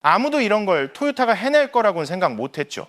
아무도 이런 걸 토요타가 해낼 거라고는 생각 못했죠.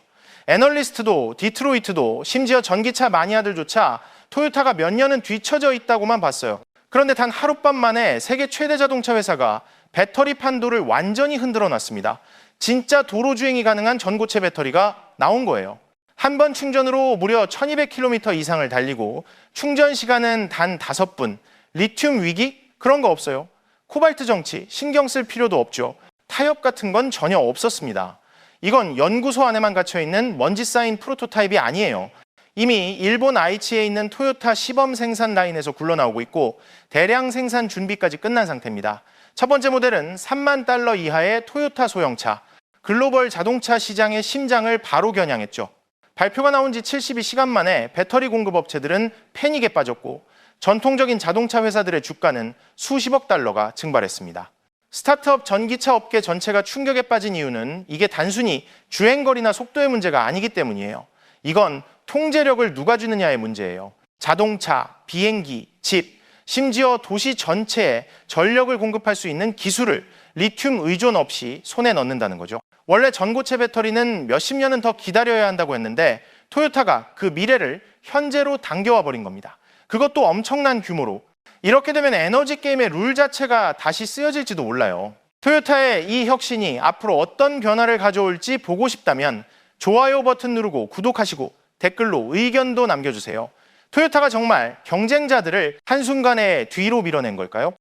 애널리스트도 디트로이트도 심지어 전기차 마니아들조차 토요타가 몇 년은 뒤처져 있다고만 봤어요. 그런데 단 하룻밤 만에 세계 최대 자동차 회사가 배터리 판도를 완전히 흔들어 놨습니다. 진짜 도로 주행이 가능한 전고체 배터리가 나온 거예요. 한 번 충전으로 무려 1200km 이상을 달리고 충전 시간은 단 5분. 리튬 위기? 그런 거 없어요. 코발트 정치 신경 쓸 필요도 없죠. 타협 같은 건 전혀 없었습니다. 이건 연구소 안에만 갇혀있는 먼지 쌓인 프로토타입이 아니에요. 이미 일본 아이치에 있는 토요타 시범 생산 라인에서 굴러나오고 있고 대량 생산 준비까지 끝난 상태입니다. 첫 번째 모델은 3만 달러 이하의 토요타 소형차, 글로벌 자동차 시장의 심장을 바로 겨냥했죠. 발표가 나온 지 72시간 만에 배터리 공급 업체들은 패닉에 빠졌고 전통적인 자동차 회사들의 주가는 수십억 달러가 증발했습니다. 스타트업 전기차 업계 전체가 충격에 빠진 이유는 이게 단순히 주행거리나 속도의 문제가 아니기 때문이에요. 이건 통제력을 누가 주느냐의 문제예요. 자동차, 비행기, 집, 심지어 도시 전체에 전력을 공급할 수 있는 기술을 리튬 의존 없이 손에 넣는다는 거죠. 원래 전고체 배터리는 몇십 년은 더 기다려야 한다고 했는데 토요타가 그 미래를 현재로 당겨와 버린 겁니다. 그것도 엄청난 규모로. 이렇게 되면 에너지 게임의 룰 자체가 다시 쓰여질지도 몰라요. 토요타의 이 혁신이 앞으로 어떤 변화를 가져올지 보고 싶다면 좋아요 버튼 누르고 구독하시고 댓글로 의견도 남겨주세요. 토요타가 정말 경쟁자들을 한순간에 뒤로 밀어낸 걸까요?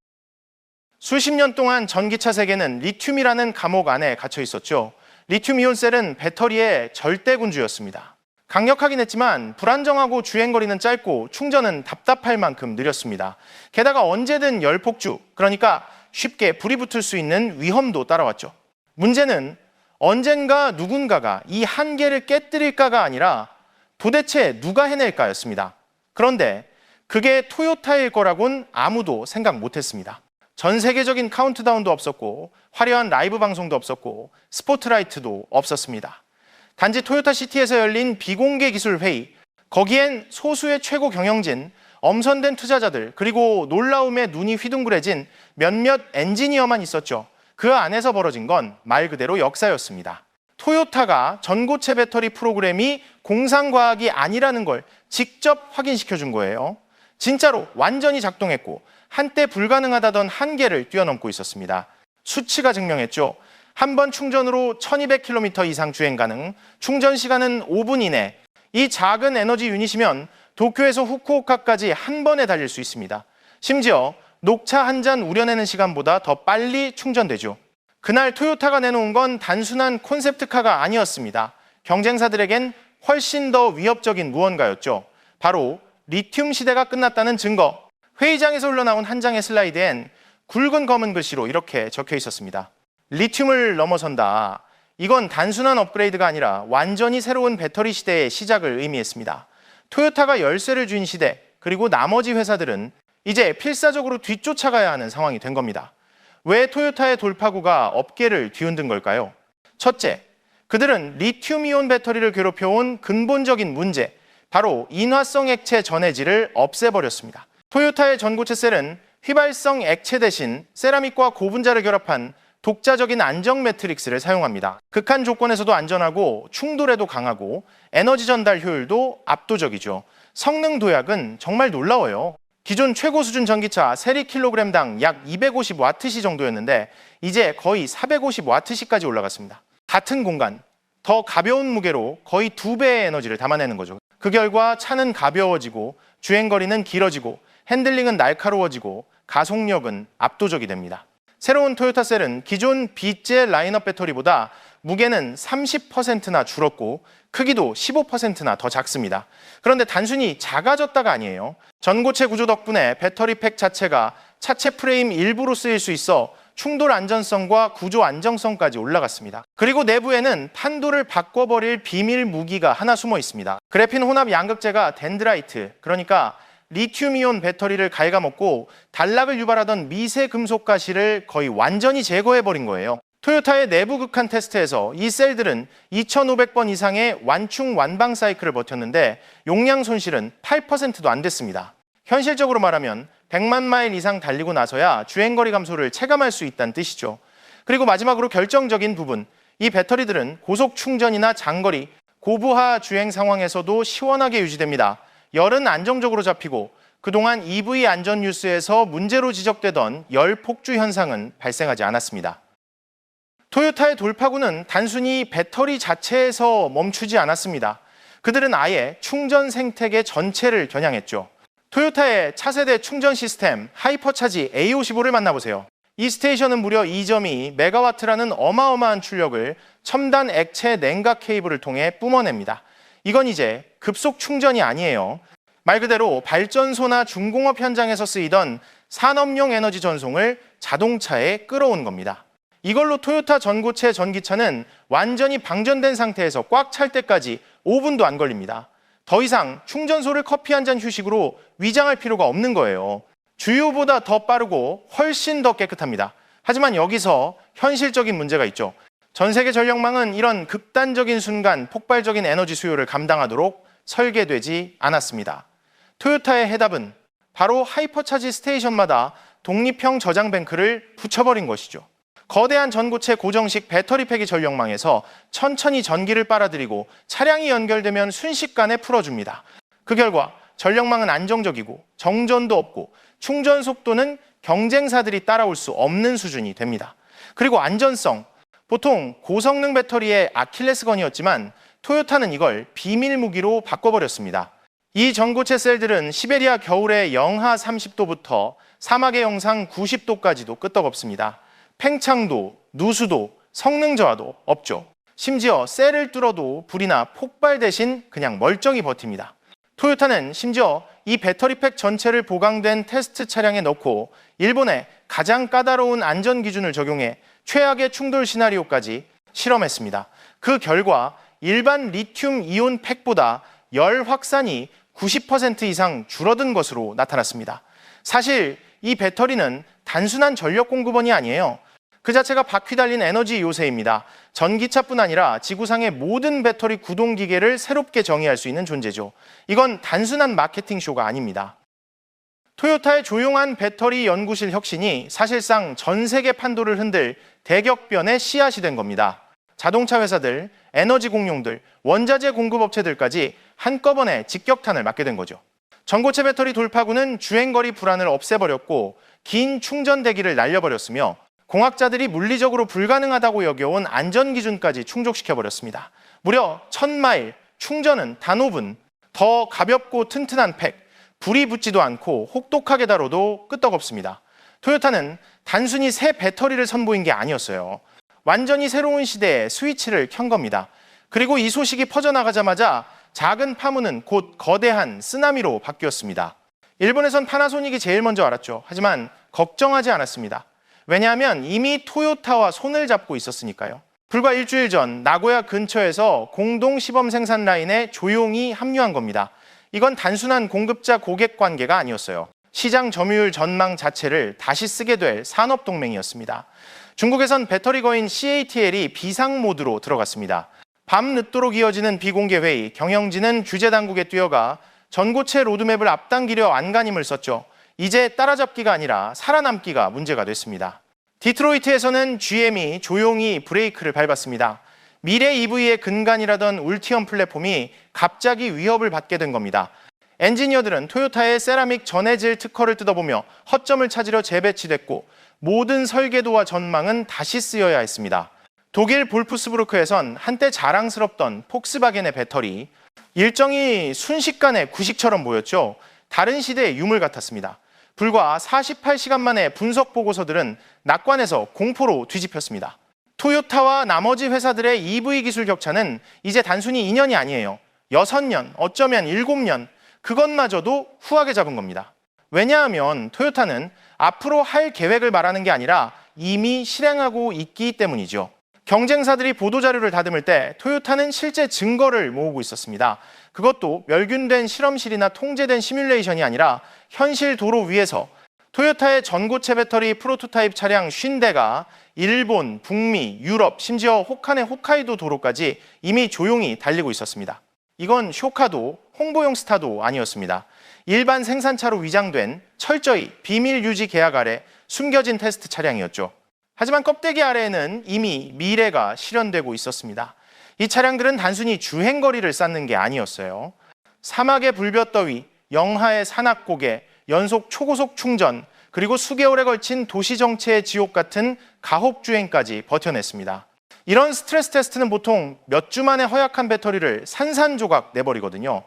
수십 년 동안 전기차 세계는 리튬이라는 감옥 안에 갇혀 있었죠. 리튬이온셀은 배터리의 절대군주였습니다. 강력하긴 했지만 불안정하고 주행거리는 짧고 충전은 답답할 만큼 느렸습니다. 게다가 언제든 열폭주, 그러니까 쉽게 불이 붙을 수 있는 위험도 따라왔죠. 문제는 언젠가 누군가가 이 한계를 깨뜨릴까가 아니라 도대체 누가 해낼까였습니다. 그런데 그게 토요타일 거라곤 아무도 생각 못했습니다. 전 세계적인 카운트다운도 없었고 화려한 라이브 방송도 없었고 스포트라이트도 없었습니다. 단지 토요타 시티에서 열린 비공개 기술 회의, 거기엔 소수의 최고 경영진, 엄선된 투자자들, 그리고 놀라움에 눈이 휘둥그레진 몇몇 엔지니어만 있었죠. 그 안에서 벌어진 건 말 그대로 역사였습니다. 토요타가 전고체 배터리 프로그램이 공상과학이 아니라는 걸 직접 확인시켜 준 거예요. 진짜로 완전히 작동했고 한때 불가능하다던 한계를 뛰어넘고 있었습니다. 수치가 증명했죠. 한 번 충전으로 1200km 이상 주행 가능, 충전 시간은 5분 이내. 이 작은 에너지 유닛이면 도쿄에서 후쿠오카까지 한 번에 달릴 수 있습니다. 심지어 녹차 한 잔 우려내는 시간보다 더 빨리 충전되죠. 그날 토요타가 내놓은 건 단순한 콘셉트카가 아니었습니다. 경쟁사들에겐 훨씬 더 위협적인 무언가였죠. 바로 리튬 시대가 끝났다는 증거. 회의장에서 흘러나온 한 장의 슬라이드엔 굵은 검은 글씨로 이렇게 적혀 있었습니다. 리튬을 넘어선다. 이건 단순한 업그레이드가 아니라 완전히 새로운 배터리 시대의 시작을 의미했습니다. 토요타가 열쇠를 쥔 시대, 그리고 나머지 회사들은 이제 필사적으로 뒤쫓아가야 하는 상황이 된 겁니다. 왜 토요타의 돌파구가 업계를 뒤흔든 걸까요? 첫째, 그들은 리튬이온 배터리를 괴롭혀온 근본적인 문제, 바로 인화성 액체 전해질을 없애버렸습니다. 토요타의 전고체 셀은 휘발성 액체 대신 세라믹과 고분자를 결합한 독자적인 안정 매트릭스를 사용합니다. 극한 조건에서도 안전하고 충돌에도 강하고 에너지 전달 효율도 압도적이죠. 성능 도약은 정말 놀라워요. 기존 최고 수준 전기차 세리 킬로그램당 약 250와트시 정도였는데 이제 거의 450와트시까지 올라갔습니다. 같은 공간, 더 가벼운 무게로 거의 2배의 에너지를 담아내는 거죠. 그 결과 차는 가벼워지고 주행거리는 길어지고 핸들링은 날카로워지고 가속력은 압도적이 됩니다. 새로운 토요타 셀은 기존 B제 라인업 배터리보다 무게는 30%나 줄었고 크기도 15%나 더 작습니다. 그런데 단순히 작아졌다가 아니에요. 전고체 구조 덕분에 배터리 팩 자체가 차체 프레임 일부로 쓰일 수 있어 충돌 안전성과 구조 안정성까지 올라갔습니다. 그리고 내부에는 판도를 바꿔버릴 비밀 무기가 하나 숨어 있습니다. 그래핀 혼합 양극재가 덴드라이트, 그러니까 리튬이온 배터리를 갉아먹고 단락을 유발하던 미세 금속 가시를 거의 완전히 제거해버린 거예요. 토요타의 내부 극한 테스트에서 이 셀들은 2500번 이상의 완충 완방 사이클을 버텼는데 용량 손실은 8%도 안 됐습니다. 현실적으로 말하면 100만 마일 이상 달리고 나서야 주행거리 감소를 체감할 수 있다는 뜻이죠. 그리고 마지막으로 결정적인 부분, 이 배터리들은 고속 충전이나 장거리, 고부하 주행 상황에서도 시원하게 유지됩니다. 열은 안정적으로 잡히고 그동안 EV 안전 뉴스에서 문제로 지적되던 열 폭주 현상은 발생하지 않았습니다. 토요타의 돌파구는 단순히 배터리 자체에서 멈추지 않았습니다. 그들은 아예 충전 생태계 전체를 겨냥했죠. 토요타의 차세대 충전 시스템 하이퍼차지 A55를 만나보세요. 이 스테이션은 무려 2.2메가와트라는 어마어마한 출력을 첨단 액체 냉각 케이블을 통해 뿜어냅니다. 이건 이제 급속 충전이 아니에요. 말 그대로 발전소나 중공업 현장에서 쓰이던 산업용 에너지 전송을 자동차에 끌어온 겁니다. 이걸로 토요타 전고체 전기차는 완전히 방전된 상태에서 꽉 찰 때까지 5분도 안 걸립니다. 더 이상 충전소를 커피 한 잔 휴식으로 위장할 필요가 없는 거예요. 주유보다 더 빠르고 훨씬 더 깨끗합니다. 하지만 여기서 현실적인 문제가 있죠. 전 세계 전력망은 이런 극단적인 순간 폭발적인 에너지 수요를 감당하도록 설계되지 않았습니다. 토요타의 해답은 바로 하이퍼차지 스테이션마다 독립형 저장 뱅크를 붙여버린 것이죠. 거대한 전고체 고정식 배터리팩이 전력망에서 천천히 전기를 빨아들이고 차량이 연결되면 순식간에 풀어줍니다. 그 결과 전력망은 안정적이고 정전도 없고 충전 속도는 경쟁사들이 따라올 수 없는 수준이 됩니다. 그리고 안전성, 보통 고성능 배터리의 아킬레스건이었지만 토요타는 이걸 비밀 무기로 바꿔버렸습니다. 이 전고체 셀들은 시베리아 겨울에 영하 30도부터 사막의 영상 90도까지도 끄떡없습니다. 팽창도, 누수도, 성능 저하도 없죠. 심지어 셀을 뚫어도 불이나 폭발 대신 그냥 멀쩡히 버팁니다. 토요타는 심지어 이 배터리팩 전체를 보강된 테스트 차량에 넣고 일본의 가장 까다로운 안전 기준을 적용해 최악의 충돌 시나리오까지 실험했습니다. 그 결과 일반 리튬 이온 팩보다 열 확산이 90% 이상 줄어든 것으로 나타났습니다. 사실 이 배터리는 단순한 전력 공급원이 아니에요. 그 자체가 바퀴 달린 에너지 요새입니다. 전기차뿐 아니라 지구상의 모든 배터리 구동 기계를 새롭게 정의할 수 있는 존재죠. 이건 단순한 마케팅 쇼가 아닙니다. 토요타의 조용한 배터리 연구실 혁신이 사실상 전 세계 판도를 흔들 대격변의 씨앗이 된 겁니다. 자동차 회사들, 에너지 공룡들, 원자재 공급업체들까지 한꺼번에 직격탄을 맞게 된 거죠. 전고체 배터리 돌파구는 주행거리 불안을 없애버렸고 긴 충전 대기를 날려버렸으며 공학자들이 물리적으로 불가능하다고 여겨온 안전기준까지 충족시켜버렸습니다. 무려 1000마일, 충전은 단 5분, 더 가볍고 튼튼한 팩, 불이 붙지도 않고 혹독하게 다뤄도 끄떡없습니다. 토요타는 단순히 새 배터리를 선보인 게 아니었어요. 완전히 새로운 시대에 스위치를 켠 겁니다. 그리고 이 소식이 퍼져나가자마자 작은 파문은 곧 거대한 쓰나미로 바뀌었습니다. 일본에선 파나소닉이 제일 먼저 알았죠. 하지만 걱정하지 않았습니다. 왜냐하면 이미 토요타와 손을 잡고 있었으니까요. 불과 일주일 전 나고야 근처에서 공동 시범 생산 라인에 조용히 합류한 겁니다. 이건 단순한 공급자 고객 관계가 아니었어요. 시장 점유율 전망 자체를 다시 쓰게 될 산업동맹이었습니다. 중국에선 배터리 거인 CATL이 비상 모드로 들어갔습니다. 밤 늦도록 이어지는 비공개 회의, 경영진은 규제 당국에 뛰어가 전고체 로드맵을 앞당기려 안간힘을 썼죠. 이제 따라잡기가 아니라 살아남기가 문제가 됐습니다. 디트로이트에서는 GM이 조용히 브레이크를 밟았습니다. 미래 EV의 근간이라던 울티엄 플랫폼이 갑자기 위협을 받게 된 겁니다. 엔지니어들은 토요타의 세라믹 전해질 특허를 뜯어보며 허점을 찾으려 재배치됐고 모든 설계도와 전망은 다시 쓰여야 했습니다. 독일 볼프스부르크에선 한때 자랑스럽던 폭스바겐의 배터리, 일정이 순식간에 구식처럼 보였죠. 다른 시대의 유물 같았습니다. 불과 48시간 만에 분석 보고서들은 낙관에서 공포로 뒤집혔습니다. 토요타와 나머지 회사들의 EV 기술 격차는 이제 단순히 2년이 아니에요. 6년, 어쩌면 7년, 그것마저도 후하게 잡은 겁니다. 왜냐하면 토요타는 앞으로 할 계획을 말하는 게 아니라 이미 실행하고 있기 때문이죠. 경쟁사들이 보도자료를 다듬을 때 토요타는 실제 증거를 모으고 있었습니다. 그것도 멸균된 실험실이나 통제된 시뮬레이션이 아니라 현실 도로 위에서 토요타의 전고체 배터리 프로토타입 차량 50대가 일본, 북미, 유럽, 심지어 홋칸의 홋카이도 도로까지 이미 조용히 달리고 있었습니다. 이건 쇼카도 홍보용 스타도 아니었습니다. 일반 생산차로 위장된 철저히 비밀 유지 계약 아래 숨겨진 테스트 차량이었죠. 하지만 껍데기 아래에는 이미 미래가 실현되고 있었습니다. 이 차량들은 단순히 주행거리를 쌓는 게 아니었어요. 사막의 불볕더위, 영하의 산악고개, 연속 초고속 충전, 그리고 수개월에 걸친 도시정체의 지옥 같은 가혹주행까지 버텨냈습니다. 이런 스트레스 테스트는 보통 몇 주 만에 허약한 배터리를 산산조각 내버리거든요.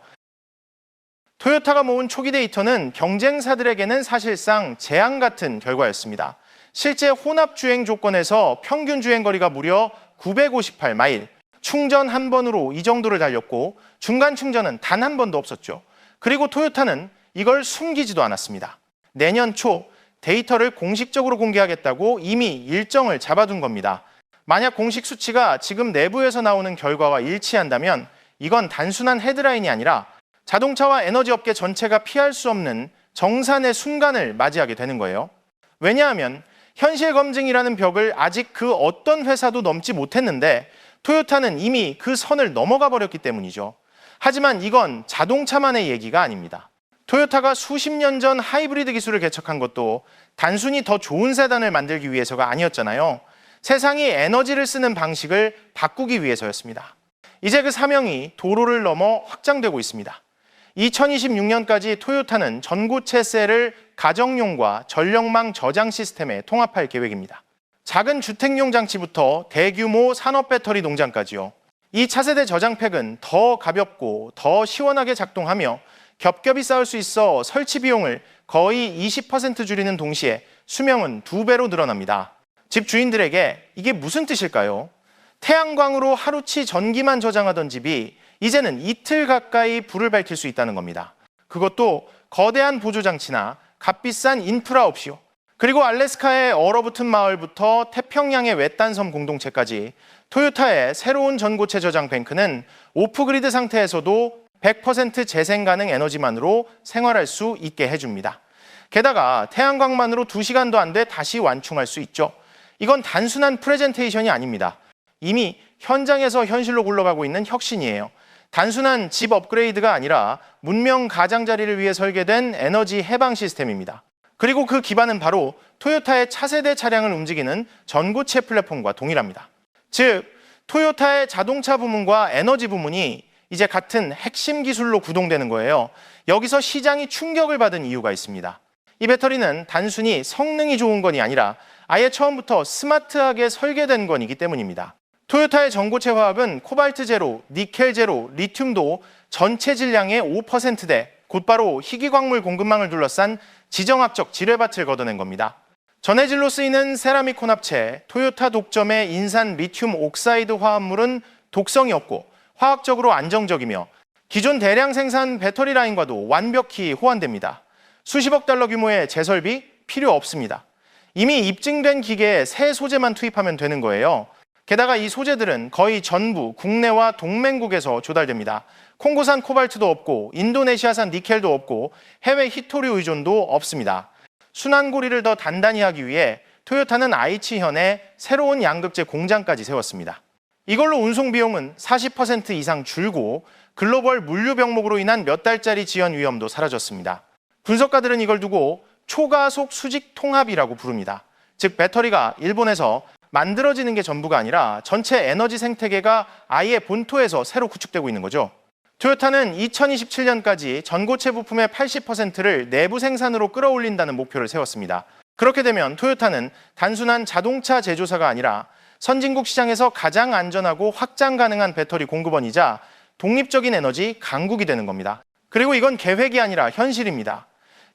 토요타가 모은 초기 데이터는 경쟁사들에게는 사실상 재앙 같은 결과였습니다. 실제 혼합 주행 조건에서 평균 주행거리가 무려 958마일, 충전 한 번으로 이 정도를 달렸고 중간 충전은 단 한 번도 없었죠. 그리고 토요타는 이걸 숨기지도 않았습니다. 내년 초 데이터를 공식적으로 공개하겠다고 이미 일정을 잡아둔 겁니다. 만약 공식 수치가 지금 내부에서 나오는 결과와 일치한다면 이건 단순한 헤드라인이 아니라 자동차와 에너지 업계 전체가 피할 수 없는 정산의 순간을 맞이하게 되는 거예요. 왜냐하면 현실 검증이라는 벽을 아직 그 어떤 회사도 넘지 못했는데 토요타는 이미 그 선을 넘어가 버렸기 때문이죠. 하지만 이건 자동차만의 얘기가 아닙니다. 토요타가 수십 년 전 하이브리드 기술을 개척한 것도 단순히 더 좋은 세단을 만들기 위해서가 아니었잖아요. 세상이 에너지를 쓰는 방식을 바꾸기 위해서였습니다. 이제 그 사명이 도로를 넘어 확장되고 있습니다. 2026년까지 토요타는 전고체 셀을 가정용과 전력망 저장 시스템에 통합할 계획입니다. 작은 주택용 장치부터 대규모 산업 배터리 농장까지요. 이 차세대 저장팩은 더 가볍고 더 시원하게 작동하며 겹겹이 쌓을 수 있어 설치 비용을 거의 20% 줄이는 동시에 수명은 2배로 늘어납니다. 집 주인들에게 이게 무슨 뜻일까요? 태양광으로 하루치 전기만 저장하던 집이 이제는 이틀 가까이 불을 밝힐 수 있다는 겁니다. 그것도 거대한 보조장치나 값비싼 인프라 없이요. 그리고 알래스카의 얼어붙은 마을부터 태평양의 외딴섬 공동체까지 토요타의 새로운 전고체 저장 뱅크는 오프그리드 상태에서도 100% 재생 가능 에너지만으로 생활할 수 있게 해줍니다. 게다가 태양광만으로 2시간도 안 돼 다시 완충할 수 있죠. 이건 단순한 프레젠테이션이 아닙니다. 이미 현장에서 현실로 굴러가고 있는 혁신이에요. 단순한 집 업그레이드가 아니라 문명 가장자리를 위해 설계된 에너지 해방 시스템입니다. 그리고 그 기반은 바로 토요타의 차세대 차량을 움직이는 전고체 플랫폼과 동일합니다. 즉, 토요타의 자동차 부문과 에너지 부문이 이제 같은 핵심 기술로 구동되는 거예요. 여기서 시장이 충격을 받은 이유가 있습니다. 이 배터리는 단순히 성능이 좋은 건이 아니라 아예 처음부터 스마트하게 설계된 건이기 때문입니다. 토요타의 전고체 화학은 코발트 제로, 니켈 제로, 리튬도 전체 질량의 5%대, 곧바로 희귀광물 공급망을 둘러싼 지정학적 지뢰밭을 걷어낸 겁니다. 전해질로 쓰이는 세라믹 혼합체, 토요타 독점의 인산 리튬 옥사이드 화합물은 독성이 없고 화학적으로 안정적이며 기존 대량 생산 배터리 라인과도 완벽히 호환됩니다. 수십억 달러 규모의 재설비 필요 없습니다. 이미 입증된 기계에 새 소재만 투입하면 되는 거예요. 게다가 이 소재들은 거의 전부 국내와 동맹국에서 조달됩니다. 콩고산 코발트도 없고 인도네시아산 니켈도 없고 해외 히토류 의존도 없습니다. 순환고리를 더 단단히 하기 위해 토요타는 아이치현에 새로운 양극재 공장까지 세웠습니다. 이걸로 운송 비용은 40% 이상 줄고 글로벌 물류 병목으로 인한 몇 달짜리 지연 위험도 사라졌습니다. 분석가들은 이걸 두고 초가속 수직 통합이라고 부릅니다. 즉 배터리가 일본에서 만들어지는 게 전부가 아니라 전체 에너지 생태계가 아예 본토에서 새로 구축되고 있는 거죠. 토요타는 2027년까지 전고체 부품의 80%를 내부 생산으로 끌어올린다는 목표를 세웠습니다. 그렇게 되면 토요타는 단순한 자동차 제조사가 아니라 선진국 시장에서 가장 안전하고 확장 가능한 배터리 공급원이자 독립적인 에너지 강국이 되는 겁니다. 그리고 이건 계획이 아니라 현실입니다.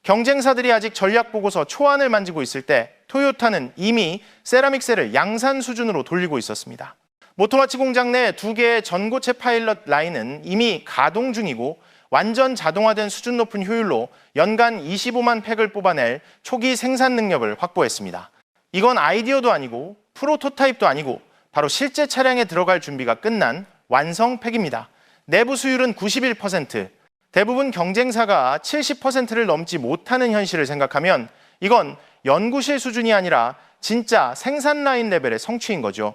경쟁사들이 아직 전략 보고서 초안을 만지고 있을 때 토요타는 이미 세라믹 셀을 양산 수준으로 돌리고 있었습니다. 모토마치 공장 내 2개의 전고체 파일럿 라인은 이미 가동 중이고 완전 자동화된 수준 높은 효율로 연간 25만 팩을 뽑아낼 초기 생산 능력을 확보했습니다. 이건 아이디어도 아니고 프로토타입도 아니고 바로 실제 차량에 들어갈 준비가 끝난 완성 팩입니다. 내부 수율은 91%, 대부분 경쟁사가 70%를 넘지 못하는 현실을 생각하면 이건 연구실 수준이 아니라 진짜 생산 라인 레벨의 성취인 거죠.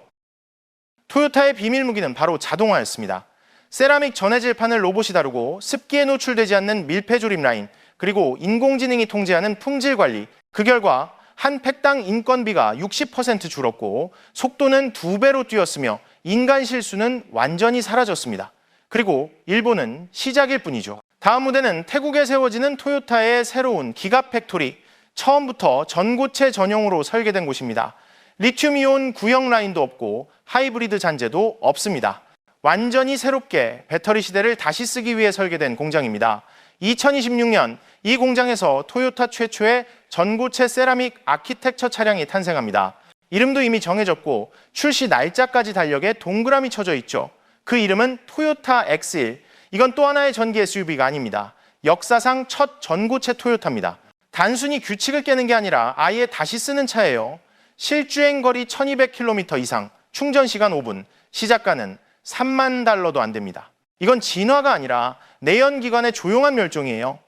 토요타의 비밀 무기는 바로 자동화였습니다. 세라믹 전해질판을 로봇이 다루고 습기에 노출되지 않는 밀폐 조립 라인, 그리고 인공지능이 통제하는 품질 관리. 그 결과 한 팩당 인건비가 60% 줄었고 속도는 2배로 뛰었으며 인간 실수는 완전히 사라졌습니다. 그리고 일본은 시작일 뿐이죠. 다음 무대는 태국에 세워지는 토요타의 새로운 기가팩토리. 처음부터 전고체 전용으로 설계된 곳입니다. 리튬이온 구형 라인도 없고 하이브리드 잔재도 없습니다. 완전히 새롭게 배터리 시대를 다시 쓰기 위해 설계된 공장입니다. 2026년 이 공장에서 토요타 최초의 전고체 세라믹 아키텍처 차량이 탄생합니다. 이름도 이미 정해졌고 출시 날짜까지 달력에 동그라미 쳐져 있죠. 그 이름은 토요타 X1. 이건 또 하나의 전기 SUV가 아닙니다. 역사상 첫 전고체 토요타입니다. 단순히 규칙을 깨는 게 아니라 아예 다시 쓰는 차예요. 실주행 거리 1200km 이상, 충전 시간 5분, 시작가는 $30,000도 안 됩니다. 이건 진화가 아니라 내연기관의 조용한 멸종이에요.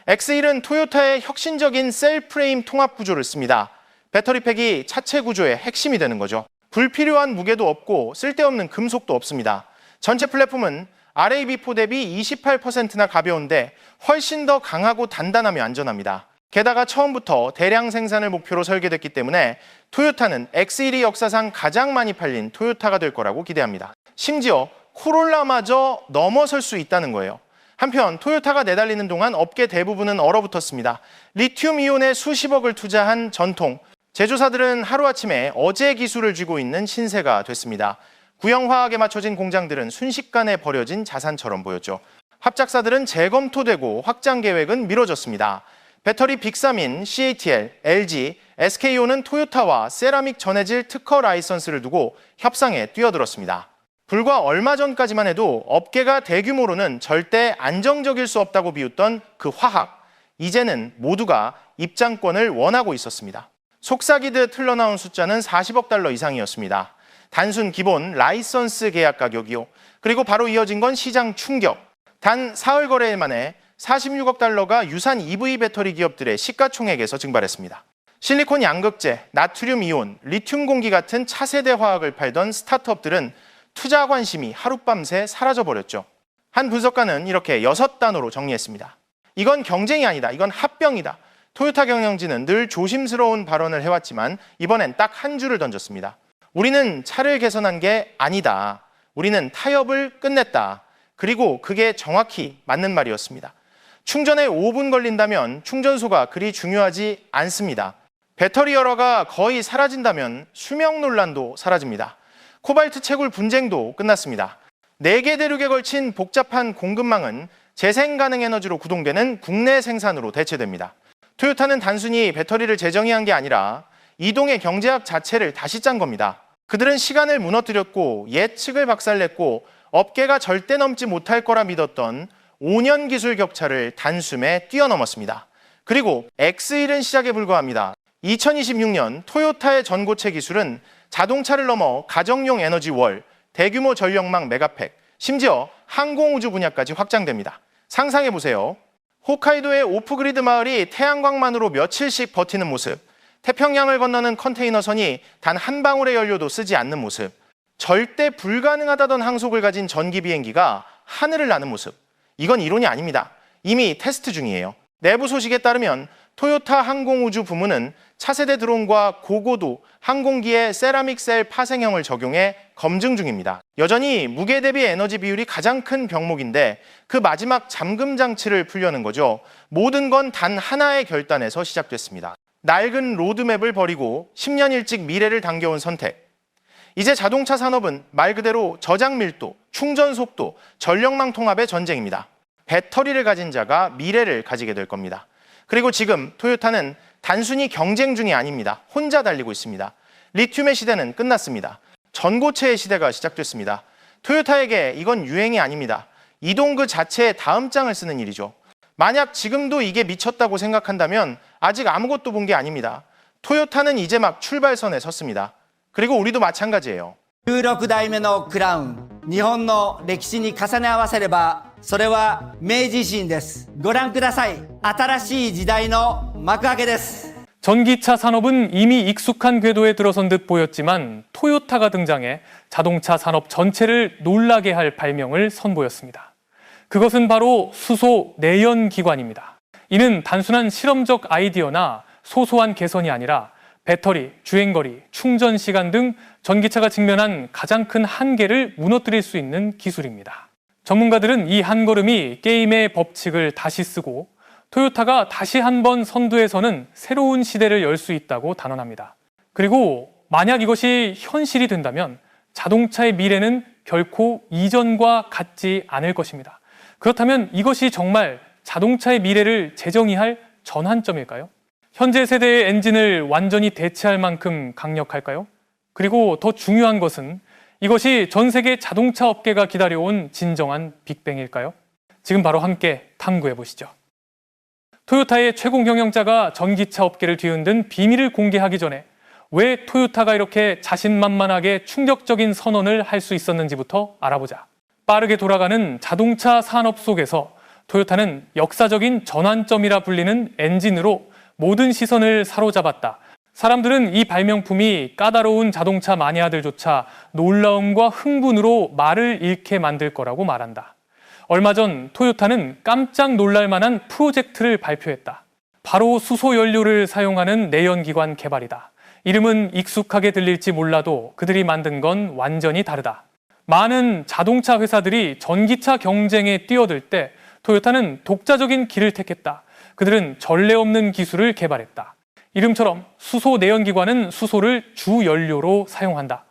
X1은 토요타의 혁신적인 셀 프레임 통합 구조를 씁니다. 배터리팩이 차체 구조의 핵심이 되는 거죠. 불필요한 무게도 없고 쓸데없는 금속도 없습니다. 전체 플랫폼은 RAV4 대비 28%나 가벼운데 훨씬 더 강하고 단단하며 안전합니다. 게다가 처음부터 대량 생산을 목표로 설계됐기 때문에 토요타는 X1이 역사상 가장 많이 팔린 토요타가 될 거라고 기대합니다. 심지어 코롤라마저 넘어설 수 있다는 거예요. 한편 토요타가 내달리는 동안 업계 대부분은 얼어붙었습니다. 리튬이온에 수십억을 투자한 전통. 제조사들은 하루아침에 어제 기술을 쥐고 있는 신세가 됐습니다. 구형화학에 맞춰진 공장들은 순식간에 버려진 자산처럼 보였죠. 합작사들은 재검토되고 확장 계획은 미뤄졌습니다. 배터리 빅3인 CATL, LG, SK온은 토요타와 세라믹 전해질 특허 라이선스를 두고 협상에 뛰어들었습니다. 불과 얼마 전까지만 해도 업계가 대규모로는 절대 안정적일 수 없다고 비웃던 그 화학, 이제는 모두가 입장권을 원하고 있었습니다. 속삭이듯 흘러나온 숫자는 $40억 이상이었습니다. 단순 기본 라이선스 계약 가격이요. 그리고 바로 이어진 건 시장 충격. 단 사흘 거래일 만에 $46억 유산 EV 배터리 기업들의 시가총액에서 증발했습니다. 실리콘 양극재, 나트륨 이온, 리튬 공기 같은 차세대 화학을 팔던 스타트업들은 투자 관심이 하룻밤새 사라져버렸죠. 한 분석가는 이렇게 6단어로 정리했습니다. 이건 경쟁이 아니다. 이건 합병이다. 토요타 경영진은 늘 조심스러운 발언을 해왔지만 이번엔 딱 한 줄을 던졌습니다. 우리는 차를 개선한 게 아니다. 우리는 타협을 끝냈다. 그리고 그게 정확히 맞는 말이었습니다. 충전에 5분 걸린다면 충전소가 그리 중요하지 않습니다. 배터리 열화가 거의 사라진다면 수명 논란도 사라집니다. 코발트 채굴 분쟁도 끝났습니다. 4개 대륙에 걸친 복잡한 공급망은 재생 가능 에너지로 구동되는 국내 생산으로 대체됩니다. 토요타는 단순히 배터리를 재정의한 게 아니라 이동의 경제학 자체를 다시 짠 겁니다. 그들은 시간을 무너뜨렸고 예측을 박살냈고 업계가 절대 넘지 못할 거라 믿었던 5년 기술 격차를 단숨에 뛰어넘었습니다. 그리고 X1은 시작에 불과합니다. 2026년 토요타의 전고체 기술은 자동차를 넘어 가정용 에너지 월, 대규모 전력망 메가팩, 심지어 항공우주 분야까지 확장됩니다. 상상해보세요. 홋카이도의 오프그리드 마을이 태양광만으로 며칠씩 버티는 모습, 태평양을 건너는 컨테이너선이 단 한 방울의 연료도 쓰지 않는 모습, 절대 불가능하다던 항속을 가진 전기 비행기가 하늘을 나는 모습. 이건 이론이 아닙니다. 이미 테스트 중이에요. 내부 소식에 따르면 토요타 항공우주 부문은 차세대 드론과 고고도 항공기에 세라믹 셀 파생형을 적용해 검증 중입니다. 여전히 무게 대비 에너지 비율이 가장 큰 병목인데 그 마지막 잠금 장치를 풀려는 거죠. 모든 건 단 하나의 결단에서 시작됐습니다. 낡은 로드맵을 버리고 10년 일찍 미래를 당겨온 선택. 이제 자동차 산업은 말 그대로 저장 밀도, 충전 속도, 전력망 통합의 전쟁입니다. 배터리를 가진 자가 미래를 가지게 될 겁니다. 그리고 지금 토요타는 단순히 경쟁 중이 아닙니다. 혼자 달리고 있습니다. 리튬의 시대는 끝났습니다. 전고체의 시대가 시작됐습니다. 토요타에게 이건 유행이 아닙니다. 이동 그 자체의 다음 장을 쓰는 일이죠. 만약 지금도 이게 미쳤다고 생각한다면 아직 아무것도 본 게 아닙니다. 토요타는 이제 막 출발선에 섰습니다. 그리고 우리도 마찬가지예요. 16代目のクラウン、日本の歴史に重ね合わせればそれは明治維新です。ご覧ください。新しい時代の幕開けです。 전기차 산업은 이미 익숙한 궤도에 들어선 듯 보였지만 토요타가 등장해 자동차 산업 전체를 놀라게 할 발명을 선보였습니다. 그것은 바로 수소 내연기관입니다. 이는 단순한 실험적 아이디어나 소소한 개선이 아니라 배터리, 주행거리, 충전 시간 등 전기차가 직면한 가장 큰 한계를 무너뜨릴 수 있는 기술입니다. 전문가들은 이 한 걸음이 게임의 법칙을 다시 쓰고 토요타가 다시 한번 선두에서는 새로운 시대를 열 수 있다고 단언합니다. 그리고 만약 이것이 현실이 된다면 자동차의 미래는 결코 이전과 같지 않을 것입니다. 그렇다면 이것이 정말 자동차의 미래를 재정의할 전환점일까요? 현재 세대의 엔진을 완전히 대체할 만큼 강력할까요? 그리고 더 중요한 것은 이것이 전 세계 자동차 업계가 기다려온 진정한 빅뱅일까요? 지금 바로 함께 탐구해 보시죠. 토요타의 최고 경영자가 전기차 업계를 뒤흔든 비밀을 공개하기 전에 왜 토요타가 이렇게 자신만만하게 충격적인 선언을 할 수 있었는지부터 알아보자. 빠르게 돌아가는 자동차 산업 속에서 토요타는 역사적인 전환점이라 불리는 엔진으로 모든 시선을 사로잡았다. 사람들은 이 발명품이 까다로운 자동차 마니아들조차 놀라움과 흥분으로 말을 잃게 만들 거라고 말한다. 얼마 전 토요타는 깜짝 놀랄 만한 프로젝트를 발표했다. 바로 수소 연료를 사용하는 내연기관 개발이다. 이름은 익숙하게 들릴지 몰라도 그들이 만든 건 완전히 다르다. 많은 자동차 회사들이 전기차 경쟁에 뛰어들 때 토요타는 독자적인 길을 택했다. 그들은 전례 없는 기술을 개발했다. 이름처럼 수소 내연기관은 수소를 주 연료로 사용한다.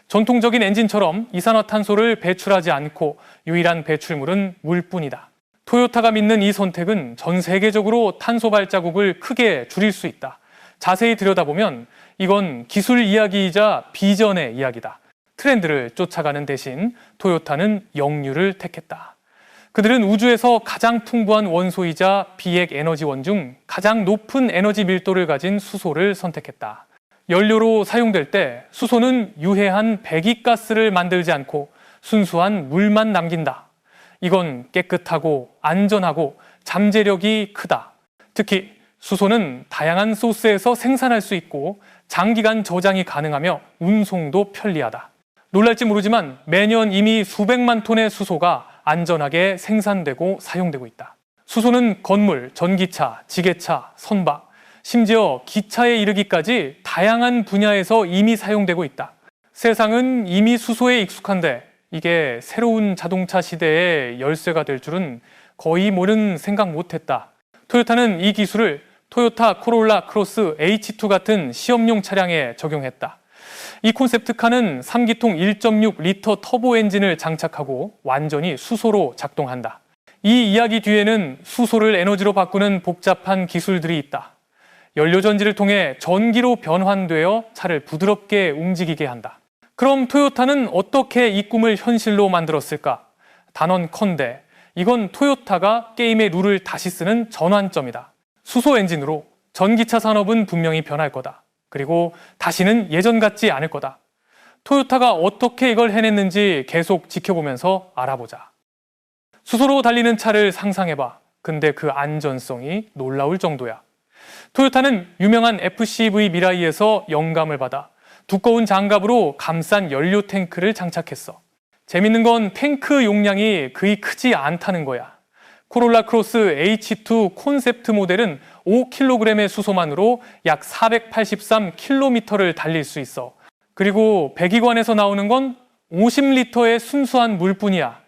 전통적인 엔진처럼 이산화탄소를 배출하지 않고 유일한 배출물은 물뿐이다. 토요타가 믿는 이 선택은 전 세계적으로 탄소 발자국을 크게 줄일 수 있다. 자세히 들여다보면 이건 기술 이야기이자 비전의 이야기다. 트렌드를 쫓아가는 대신 토요타는 역류를 택했다. 그들은 우주에서 가장 풍부한 원소이자 비핵 에너지원 중 가장 높은 에너지 밀도를 가진 수소를 선택했다. 연료로 사용될 때 수소는 유해한 배기가스를 만들지 않고 순수한 물만 남긴다. 이건 깨끗하고 안전하고 잠재력이 크다. 특히 수소는 다양한 소스에서 생산할 수 있고 장기간 저장이 가능하며 운송도 편리하다. 놀랄지 모르지만 매년 이미 수백만 톤의 수소가 안전하게 생산되고 사용되고 있다. 수소는 건물, 전기차, 지게차, 선박, 심지어 기차에 이르기까지 다양한 분야에서 이미 사용되고 있다. 세상은 이미 수소에 익숙한데 이게 새로운 자동차 시대의 열쇠가 될 줄은 거의 모른 생각 못했다. 토요타는 이 기술을 토요타 코롤라 크로스 H2 같은 시험용 차량에 적용했다. 이 콘셉트카는 3기통 1.6리터 터보 엔진을 장착하고 완전히 수소로 작동한다. 이 이야기 뒤에는 수소를 에너지로 바꾸는 복잡한 기술들이 있다. 연료전지를 통해 전기로 변환되어 차를 부드럽게 움직이게 한다. 그럼 토요타는 어떻게 이 꿈을 현실로 만들었을까? 단언컨대 이건 토요타가 게임의 룰을 다시 쓰는 전환점이다. 수소 엔진으로 전기차 산업은 분명히 변할 거다. 그리고 다시는 예전 같지 않을 거다. 토요타가 어떻게 이걸 해냈는지 계속 지켜보면서 알아보자. 수소로 달리는 차를 상상해봐. 근데 그 안전성이 놀라울 정도야. 토요타는 유명한 FCV 미라이에서 영감을 받아 두꺼운 장갑으로 감싼 연료 탱크를 장착했어. 재밌는 건 탱크 용량이 그리 크지 않다는 거야. 코롤라 크로스 H2 콘셉트 모델은 5kg의 수소만으로 약 483km를 달릴 수 있어. 그리고 배기관에서 나오는 건 50리터의 순수한 물뿐이야.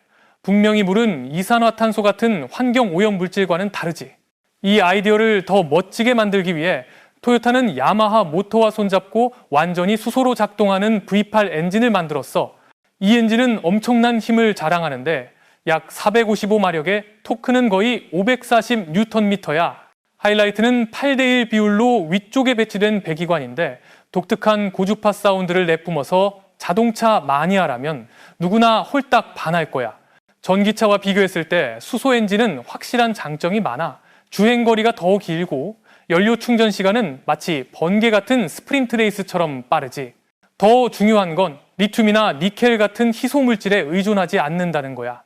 분명히 물은 이산화탄소 같은 환경 오염 물질과는 다르지. 이 아이디어를 더 멋지게 만들기 위해 토요타는 야마하 모터와 손잡고 완전히 수소로 작동하는 V8 엔진을 만들었어. 이 엔진은 엄청난 힘을 자랑하는데 약 455마력에 토크는 거의 540Nm야. 하이라이트는 8대1 비율로 위쪽에 배치된 배기관인데 독특한 고주파 사운드를 내뿜어서 자동차 마니아라면 누구나 홀딱 반할 거야. 전기차와 비교했을 때 수소 엔진은 확실한 장점이 많아. 주행거리가 더 길고 연료 충전 시간은 마치 번개 같은 스프린트 레이스처럼 빠르지. 더 중요한 건 리튬이나 니켈 같은 희소 물질에 의존하지 않는다는 거야.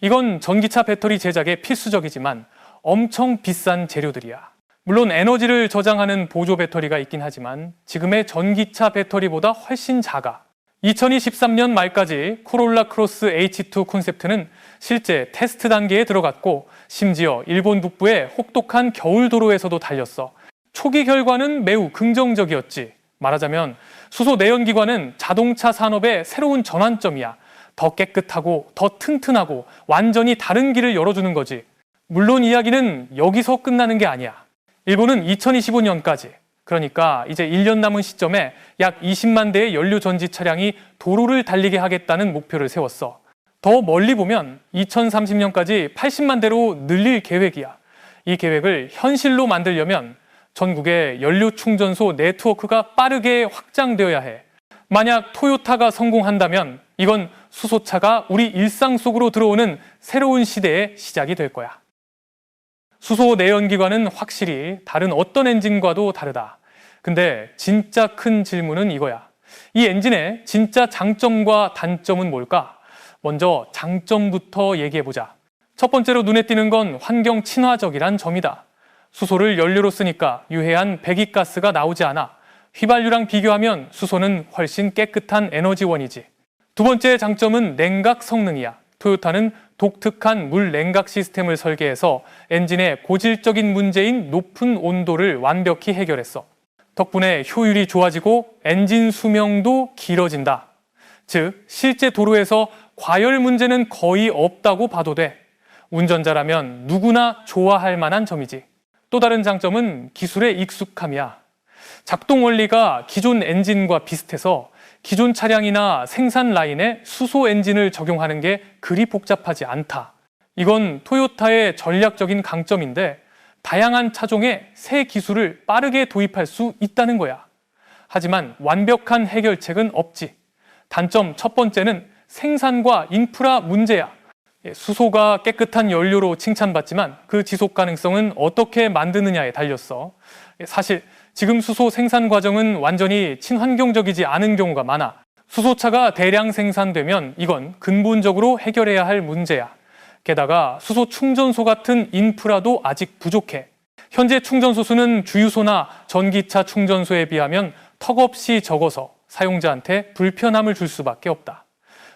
이건 전기차 배터리 제작에 필수적이지만 엄청 비싼 재료들이야. 물론 에너지를 저장하는 보조 배터리가 있긴 하지만 지금의 전기차 배터리보다 훨씬 작아. 2023년 말까지 코롤라 크로스 H2 콘셉트는 실제 테스트 단계에 들어갔고 심지어 일본 북부의 혹독한 겨울 도로에서도 달렸어. 초기 결과는 매우 긍정적이었지. 말하자면 수소 내연기관은 자동차 산업의 새로운 전환점이야. 더 깨끗하고 더 튼튼하고 완전히 다른 길을 열어주는 거지. 물론 이야기는 여기서 끝나는 게 아니야. 일본은 2025년까지, 그러니까 이제 1년 남은 시점에 약 20만 대의 연료 전지 차량이 도로를 달리게 하겠다는 목표를 세웠어. 더 멀리 보면 2030년까지 80만 대로 늘릴 계획이야. 이 계획을 현실로 만들려면 전국에 연료 충전소 네트워크가 빠르게 확장되어야 해. 만약 토요타가 성공한다면 이건 수소차가 우리 일상 속으로 들어오는 새로운 시대의 시작이 될 거야. 수소 내연기관은 확실히 다른 어떤 엔진과도 다르다. 근데 진짜 큰 질문은 이거야. 이 엔진의 진짜 장점과 단점은 뭘까? 먼저 장점부터 얘기해보자. 첫 번째로 눈에 띄는 건 환경 친화적이란 점이다. 수소를 연료로 쓰니까 유해한 배기가스가 나오지 않아. 휘발유랑 비교하면 수소는 훨씬 깨끗한 에너지원이지. 두 번째 장점은 냉각 성능이야. 토요타는 독특한 물 냉각 시스템을 설계해서 엔진의 고질적인 문제인 높은 온도를 완벽히 해결했어. 덕분에 효율이 좋아지고 엔진 수명도 길어진다. 즉, 실제 도로에서 과열 문제는 거의 없다고 봐도 돼. 운전자라면 누구나 좋아할 만한 점이지. 또 다른 장점은 기술의 익숙함이야. 작동 원리가 기존 엔진과 비슷해서 기존 차량이나 생산 라인에 수소 엔진을 적용하는 게 그리 복잡하지 않다. 이건 토요타의 전략적인 강점인데 다양한 차종에 새 기술을 빠르게 도입할 수 있다는 거야. 하지만 완벽한 해결책은 없지. 단점 첫 번째는 생산과 인프라 문제야. 수소가 깨끗한 연료로 칭찬받지만 그 지속 가능성은 어떻게 만드느냐에 달렸어. 사실 지금 수소 생산 과정은 완전히 친환경적이지 않은 경우가 많아. 수소차가 대량 생산되면 이건 근본적으로 해결해야 할 문제야. 게다가 수소 충전소 같은 인프라도 아직 부족해. 현재 충전소 수는 주유소나 전기차 충전소에 비하면 턱없이 적어서 사용자한테 불편함을 줄 수밖에 없다.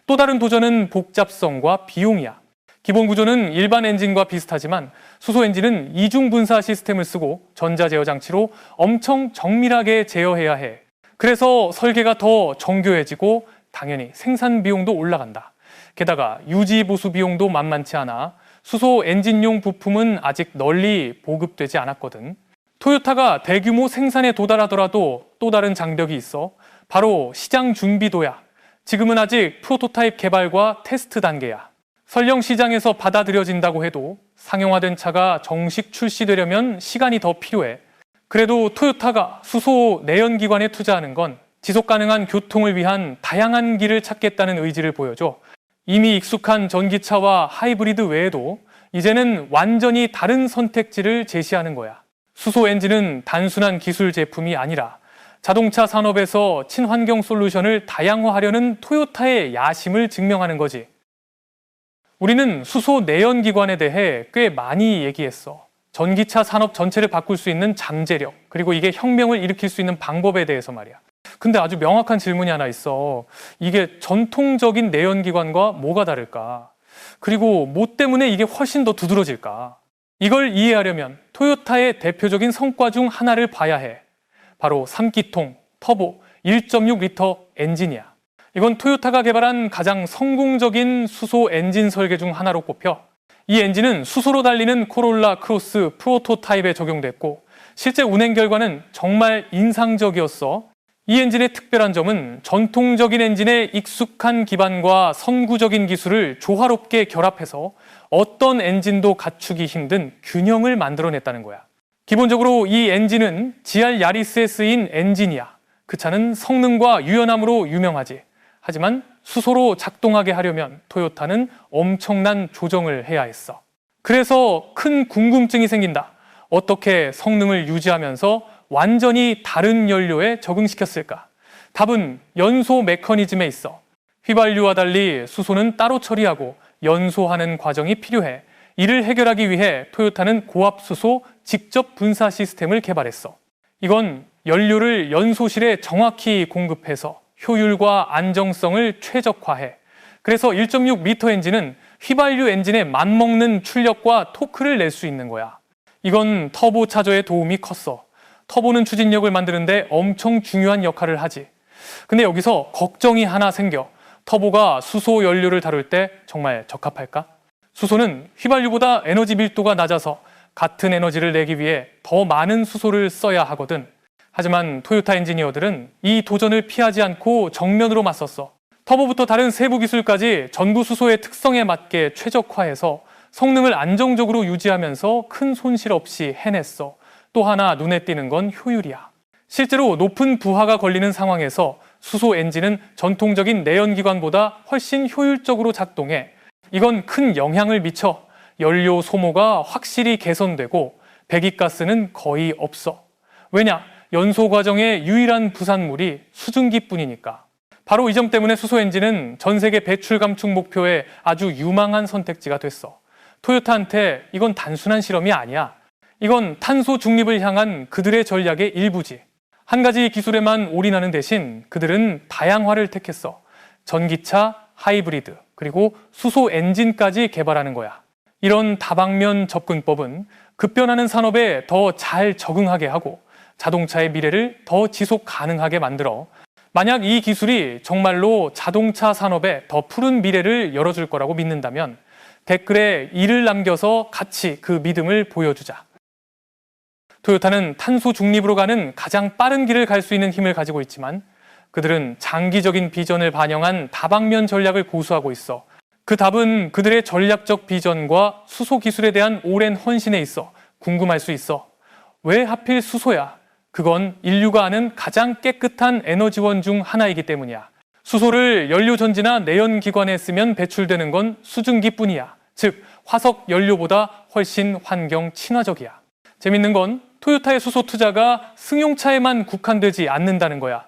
또 다른 도전은 복잡성과 비용이야. 기본 구조는 일반 엔진과 비슷하지만 수소 엔진은 이중 분사 시스템을 쓰고 전자제어 장치로 엄청 정밀하게 제어해야 해. 그래서 설계가 더 정교해지고 당연히 생산 비용도 올라간다. 게다가 유지 보수 비용도 만만치 않아. 수소 엔진용 부품은 아직 널리 보급되지 않았거든. 토요타가 대규모 생산에 도달하더라도 또 다른 장벽이 있어. 바로 시장 준비도야. 지금은 아직 프로토타입 개발과 테스트 단계야. 설령 시장에서 받아들여진다고 해도 상용화된 차가 정식 출시되려면 시간이 더 필요해. 그래도 토요타가 수소 내연기관에 투자하는 건 지속 가능한 교통을 위한 다양한 길을 찾겠다는 의지를 보여줘. 이미 익숙한 전기차와 하이브리드 외에도 이제는 완전히 다른 선택지를 제시하는 거야. 수소 엔진은 단순한 기술 제품이 아니라 자동차 산업에서 친환경 솔루션을 다양화하려는 토요타의 야심을 증명하는 거지. 우리는 수소 내연기관에 대해 꽤 많이 얘기했어. 전기차 산업 전체를 바꿀 수 있는 잠재력, 그리고 이게 혁명을 일으킬 수 있는 방법에 대해서 말이야. 근데 아주 명확한 질문이 하나 있어. 이게 전통적인 내연기관과 뭐가 다를까? 그리고 뭐 때문에 이게 훨씬 더 두드러질까? 이걸 이해하려면 토요타의 대표적인 성과 중 하나를 봐야 해. 바로 3기통, 터보, 1.6리터 엔진이야. 이건 토요타가 개발한 가장 성공적인 수소 엔진 설계 중 하나로 꼽혀. 이 엔진은 수소로 달리는 코롤라 크로스 프로토타입에 적용됐고 실제 운행 결과는 정말 인상적이었어. 이 엔진의 특별한 점은 전통적인 엔진의 익숙한 기반과 선구적인 기술을 조화롭게 결합해서 어떤 엔진도 갖추기 힘든 균형을 만들어냈다는 거야. 기본적으로 이 엔진은 GR 야리스에 쓰인 엔진이야. 그 차는 성능과 유연함으로 유명하지. 하지만 수소로 작동하게 하려면 토요타는 엄청난 조정을 해야 했어. 그래서 큰 궁금증이 생긴다. 어떻게 성능을 유지하면서 완전히 다른 연료에 적응시켰을까? 답은 연소 메커니즘에 있어. 휘발유와 달리 수소는 따로 처리하고 연소하는 과정이 필요해. 이를 해결하기 위해 토요타는 고압수소 직접 분사 시스템을 개발했어. 이건 연료를 연소실에 정확히 공급해서 효율과 안정성을 최적화해. 그래서 1.6리터 엔진은 휘발유 엔진에 맞먹는 출력과 토크를 낼 수 있는 거야. 이건 터보 차저의 도움이 컸어. 터보는 추진력을 만드는데 엄청 중요한 역할을 하지. 근데 여기서 걱정이 하나 생겨. 터보가 수소 연료를 다룰 때 정말 적합할까? 수소는 휘발유보다 에너지 밀도가 낮아서 같은 에너지를 내기 위해 더 많은 수소를 써야 하거든. 하지만 토요타 엔지니어들은 이 도전을 피하지 않고 정면으로 맞섰어. 터보부터 다른 세부 기술까지 전부 수소의 특성에 맞게 최적화해서 성능을 안정적으로 유지하면서 큰 손실 없이 해냈어. 또 하나 눈에 띄는 건 효율이야. 실제로 높은 부하가 걸리는 상황에서 수소 엔진은 전통적인 내연기관보다 훨씬 효율적으로 작동해. 이건 큰 영향을 미쳐. 연료 소모가 확실히 개선되고 배기가스는 거의 없어. 왜냐? 연소 과정의 유일한 부산물이 수증기뿐이니까. 바로 이 점 때문에 수소 엔진은 전 세계 배출 감축 목표에 아주 유망한 선택지가 됐어. 토요타한테 이건 단순한 실험이 아니야. 이건 탄소 중립을 향한 그들의 전략의 일부지. 한 가지 기술에만 올인하는 대신 그들은 다양화를 택했어. 전기차, 하이브리드, 그리고 수소 엔진까지 개발하는 거야. 이런 다방면 접근법은 급변하는 산업에 더 잘 적응하게 하고 자동차의 미래를 더 지속 가능하게 만들어. 만약 이 기술이 정말로 자동차 산업에 더 푸른 미래를 열어줄 거라고 믿는다면 댓글에 이를 남겨서 같이 그 믿음을 보여주자. 토요타는 탄소 중립으로 가는 가장 빠른 길을 갈 수 있는 힘을 가지고 있지만 그들은 장기적인 비전을 반영한 다방면 전략을 고수하고 있어. 그 답은 그들의 전략적 비전과 수소 기술에 대한 오랜 헌신에 있어. 궁금할 수 있어. 왜 하필 수소야? 그건 인류가 아는 가장 깨끗한 에너지원 중 하나이기 때문이야. 수소를 연료 전지나 내연기관에 쓰면 배출되는 건 수증기뿐이야. 즉 화석 연료보다 훨씬 환경 친화적이야. 재밌는 건 토요타의 수소 투자가 승용차에만 국한되지 않는다는 거야.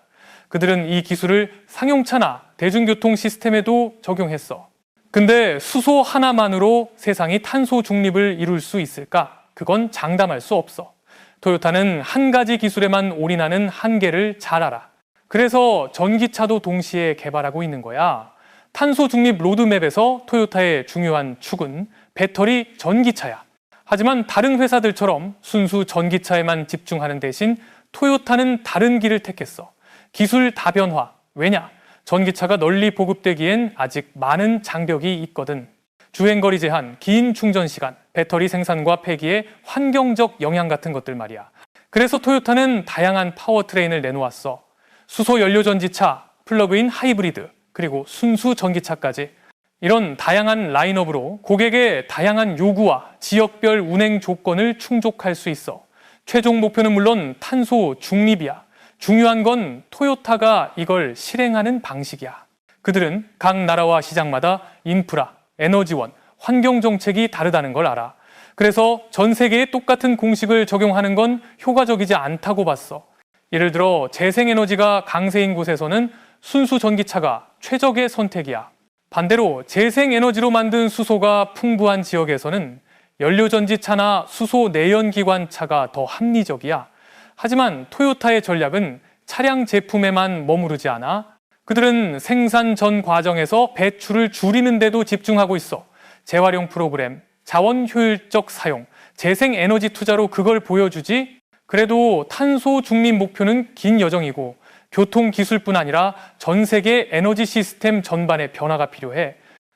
그들은 이 기술을 상용차나 대중교통 시스템에도 적용했어. 근데 수소 하나만으로 세상이 탄소 중립을 이룰 수 있을까? 그건 장담할 수 없어. 토요타는 한 가지 기술에만 올인하는 한계를 잘 알아. 그래서 전기차도 동시에 개발하고 있는 거야. 탄소 중립 로드맵에서 토요타의 중요한 축은 배터리 전기차야. 하지만 다른 회사들처럼 순수 전기차에만 집중하는 대신 토요타는 다른 길을 택했어. 기술 다변화. 왜냐? 전기차가 널리 보급되기엔 아직 많은 장벽이 있거든. 주행거리 제한, 긴 충전 시간, 배터리 생산과 폐기의 환경적 영향 같은 것들 말이야. 그래서 토요타는 다양한 파워트레인을 내놓았어. 수소 연료 전지차, 플러그인 하이브리드, 그리고 순수 전기차까지. 이런 다양한 라인업으로 고객의 다양한 요구와 지역별 운행 조건을 충족할 수 있어. 최종 목표는 물론 탄소 중립이야. 중요한 건 토요타가 이걸 실행하는 방식이야. 그들은 각 나라와 시장마다 인프라, 에너지원, 환경 정책이 다르다는 걸 알아. 그래서 전 세계에 똑같은 공식을 적용하는 건 효과적이지 않다고 봤어. 예를 들어 재생에너지가 강세인 곳에서는 순수 전기차가 최적의 선택이야. 반대로 재생에너지로 만든 수소가 풍부한 지역에서는 연료전지차나 수소 내연기관차가 더 합리적이야. 하지만 토요타의 전략은 차량 제품에만 머무르지 않아. 그들은 생산 전 과정에서 배출을 줄이는 데도 집중하고 있어. 재활용 프로그램, 자원 효율적 사용, 재생에너지 투자로 그걸 보여주지. 그래도 탄소 중립 목표는 긴 여정이고 교통기술뿐 아니라 전 세계 에너지 시스템 전반의 변화가 필요해.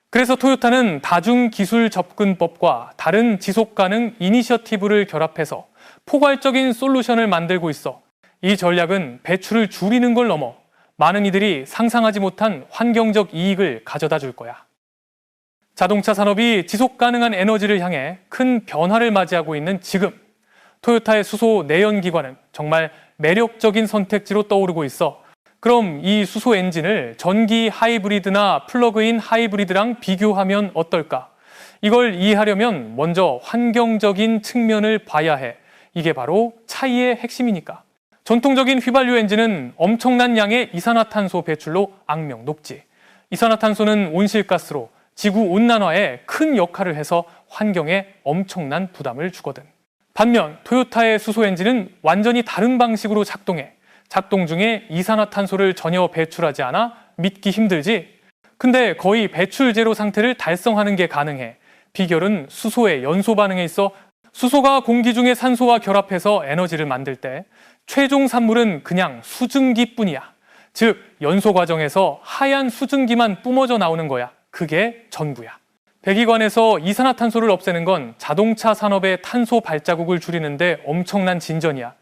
그래서 토요타는 다중기술 접근법과 다른 지속가능 이니셔티브를 결합해서 포괄적인 솔루션을 만들고 있어. 이 전략은 배출을 줄이는 걸 넘어 많은 이들이 상상하지 못한 환경적 이익을 가져다 줄 거야. 자동차 산업이 지속가능한 에너지를 향해 큰 변화를 맞이하고 있는 지금, 토요타의 수소 내연기관은 정말 매력적인 선택지로 떠오르고 있어. 그럼 이 수소 엔진을 전기 하이브리드나 플러그인 하이브리드랑 비교하면 어떨까? 이걸 이해하려면 먼저 환경적인 측면을 봐야 해. 이게 바로 차이의 핵심이니까. 전통적인 휘발유 엔진은 엄청난 양의 이산화탄소 배출로 악명 높지. 이산화탄소는 온실가스로 지구 온난화에 큰 역할을 해서 환경에 엄청난 부담을 주거든. 반면 토요타의 수소 엔진은 완전히 다른 방식으로 작동해. 작동 중에 이산화탄소를 전혀 배출하지 않아 믿기 힘들지. 근데 거의 배출 제로 상태를 달성하는 게 가능해. 비결은 수소의 연소 반응에 있어. 수소가 공기 중의 산소와 결합해서 에너지를 만들 때 최종 산물은 그냥 수증기뿐이야. 즉, 연소 과정에서 하얀 수증기만 뿜어져 나오는 거야. 그게 전부야. 배기관에서 이산화탄소를 없애는 건 자동차 산업의 탄소 발자국을 줄이는데 엄청난 진전이야.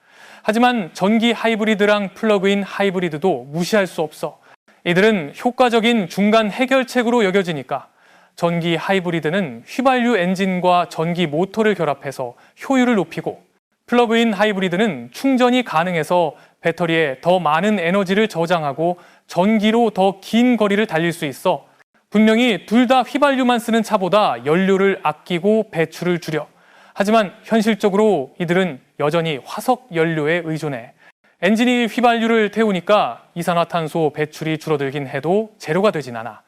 하지만 전기 하이브리드랑 플러그인 하이브리드도 무시할 수 없어. 이들은 효과적인 중간 해결책으로 여겨지니까. 전기 하이브리드는 휘발유 엔진과 전기 모터를 결합해서 효율을 높이고, 플러그인 하이브리드는 충전이 가능해서 배터리에 더 많은 에너지를 저장하고 전기로 더 긴 거리를 달릴 수 있어. 분명히 둘 다 휘발유만 쓰는 차보다 연료를 아끼고 배출을 줄여. 하지만 현실적으로 이들은 여전히 화석 연료에 의존해. 엔진이 휘발유를 태우니까 이산화탄소 배출이 줄어들긴 해도 제로가 되진 않아.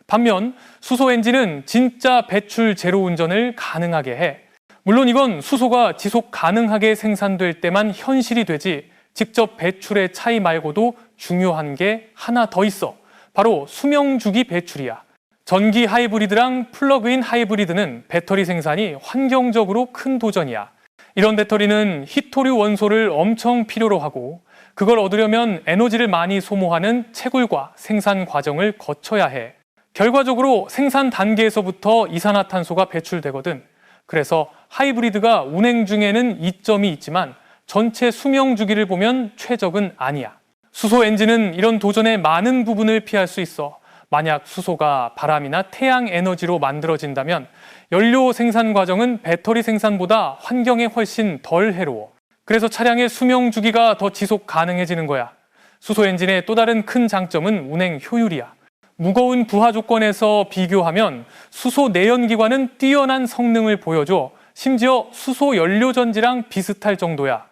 반면 수소 엔진은 진짜 배출 제로 운전을 가능하게 해. 물론 이건 수소가 지속 가능하게 생산될 때만 현실이 되지, 직접 배출의 차이 말고도 중요한 게 하나 더 있어. 바로 수명주기 배출이야. 전기 하이브리드랑 플러그인 하이브리드는 배터리 생산이 환경적으로 큰 도전이야. 이런 배터리는 희토류 원소를 엄청 필요로 하고, 그걸 얻으려면 에너지를 많이 소모하는 채굴과 생산 과정을 거쳐야 해. 결과적으로 생산 단계에서부터 이산화탄소가 배출되거든. 그래서 하이브리드가 운행 중에는 이점이 있지만 전체 수명 주기를 보면 최적은 아니야. 수소 엔진은 이런 도전의 많은 부분을 피할 수 있어. 만약 수소가 바람이나 태양 에너지로 만들어진다면 연료 생산 과정은 배터리 생산보다 환경에 훨씬 덜 해로워. 그래서 차량의 수명 주기가 더 지속 가능해지는 거야. 수소 엔진의 또 다른 큰 장점은 운행 효율이야. 무거운 부하 조건에서 비교하면 수소 내연기관은 뛰어난 성능을 보여줘. 심지어 수소 연료전지랑 비슷할 정도야.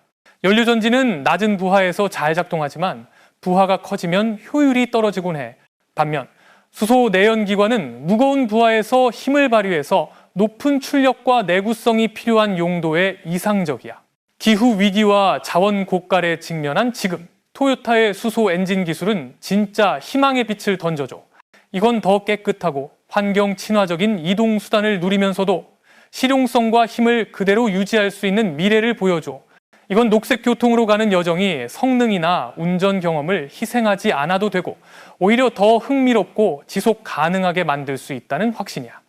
연료전지는 낮은 부하에서 잘 작동하지만 부하가 커지면 효율이 떨어지곤 해. 반면 수소 내연기관은 무거운 부하에서 힘을 발휘해서 높은 출력과 내구성이 필요한 용도에 이상적이야. 기후 위기와 자원 고갈에 직면한 지금, 토요타의 수소 엔진 기술은 진짜 희망의 빛을 던져줘. 이건 더 깨끗하고 환경 친화적인 이동 수단을 누리면서도 실용성과 힘을 그대로 유지할 수 있는 미래를 보여줘. 이건 녹색 교통으로 가는 여정이 성능이나 운전 경험을 희생하지 않아도 되고 오히려 더 흥미롭고 지속 가능하게 만들 수 있다는 확신이야.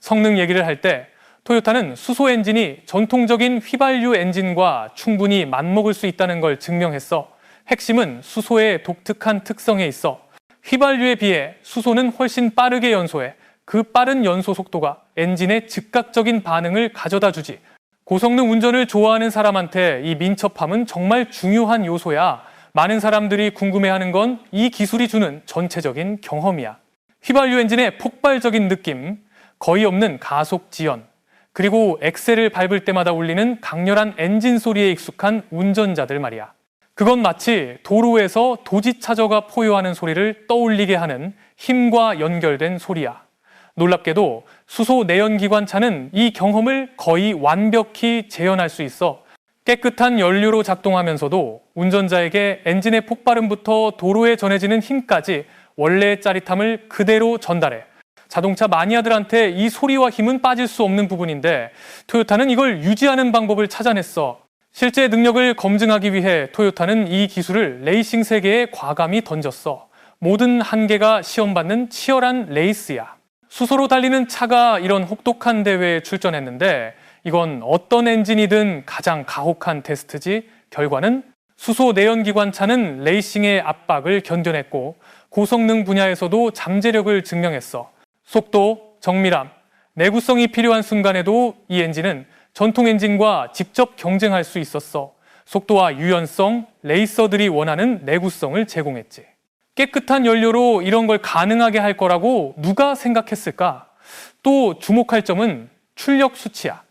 성능 얘기를 할 때 토요타는 수소 엔진이 전통적인 휘발유 엔진과 충분히 맞먹을 수 있다는 걸 증명했어. 핵심은 수소의 독특한 특성에 있어. 휘발유에 비해 수소는 훨씬 빠르게 연소해. 그 빠른 연소 속도가 엔진의 즉각적인 반응을 가져다 주지. 고성능 운전을 좋아하는 사람한테 이 민첩함은 정말 중요한 요소야. 많은 사람들이 궁금해하는 건 이 기술이 주는 전체적인 경험이야. 휘발유 엔진의 폭발적인 느낌, 거의 없는 가속 지연, 그리고 엑셀을 밟을 때마다 울리는 강렬한 엔진 소리에 익숙한 운전자들 말이야. 그건 마치 도로에서 도지차저가 포효하는 소리를 떠올리게 하는 힘과 연결된 소리야. 놀랍게도 수소 내연기관 차는 이 경험을 거의 완벽히 재현할 수 있어. 깨끗한 연료로 작동하면서도 운전자에게 엔진의 폭발음부터 도로에 전해지는 힘까지 원래의 짜릿함을 그대로 전달해. 자동차 마니아들한테 이 소리와 힘은 빠질 수 없는 부분인데 토요타는 이걸 유지하는 방법을 찾아냈어. 실제 능력을 검증하기 위해 토요타는 이 기술을 레이싱 세계에 과감히 던졌어. 모든 한계가 시험받는 치열한 레이스야. 수소로 달리는 차가 이런 혹독한 대회에 출전했는데 이건 어떤 엔진이든 가장 가혹한 테스트지. 결과는 수소 내연기관 차는 레이싱의 압박을 견뎌냈고 고성능 분야에서도 잠재력을 증명했어. 속도, 정밀함, 내구성이 필요한 순간에도 이 엔진은 전통 엔진과 직접 경쟁할 수 있었어. 속도와 유연성, 레이서들이 원하는 내구성을 제공했지. 깨끗한 연료로 이런 걸 가능하게 할 거라고 누가 생각했을까? 또 주목할 점은 출력 수치야.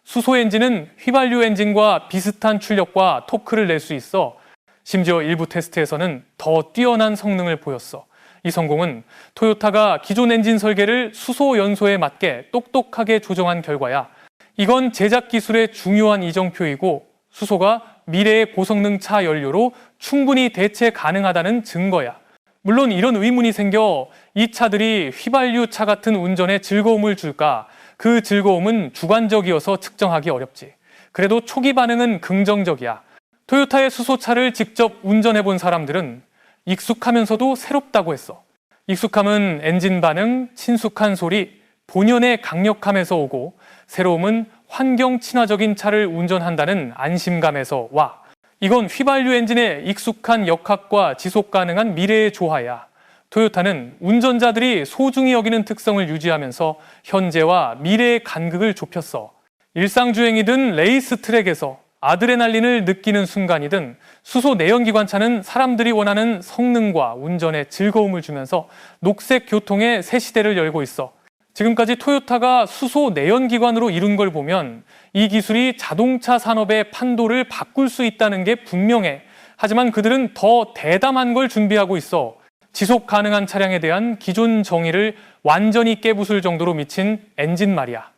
수소 엔진은 휘발유 엔진과 비슷한 출력과 토크를 낼 수 있어. 심지어 일부 테스트에서는 더 뛰어난 성능을 보였어. 이 성공은 토요타가 기존 엔진 설계를 수소 연소에 맞게 똑똑하게 조정한 결과야. 이건 제작 기술의 중요한 이정표이고 수소가 미래의 고성능 차 연료로 충분히 대체 가능하다는 증거야. 물론 이런 의문이 생겨 이 차들이 휘발유 차 같은 운전에 즐거움을 줄까? 그 즐거움은 주관적이어서 측정하기 어렵지. 그래도 초기 반응은 긍정적이야. 토요타의 수소차를 직접 운전해 본 사람들은 익숙하면서도 새롭다고 했어. 익숙함은 엔진 반응, 친숙한 소리, 본연의 강력함에서 오고, 새로움은 환경 친화적인 차를 운전한다는 안심감에서 와. 이건 휘발유 엔진의 익숙한 역학과 지속 가능한 미래의 조화야. 토요타는 운전자들이 소중히 여기는 특성을 유지하면서 현재와 미래의 간극을 좁혔어. 일상주행이든 레이스 트랙에서 아드레날린을 느끼는 순간이든 수소 내연기관차는 사람들이 원하는 성능과 운전의 즐거움을 주면서 녹색 교통의 새 시대를 열고 있어. 지금까지 토요타가 수소 내연기관으로 이룬 걸 보면 이 기술이 자동차 산업의 판도를 바꿀 수 있다는 게 분명해. 하지만 그들은 더 대담한 걸 준비하고 있어. 지속 가능한 차량에 대한 기존 정의를 완전히 깨부술 정도로 미친 엔진 말이야.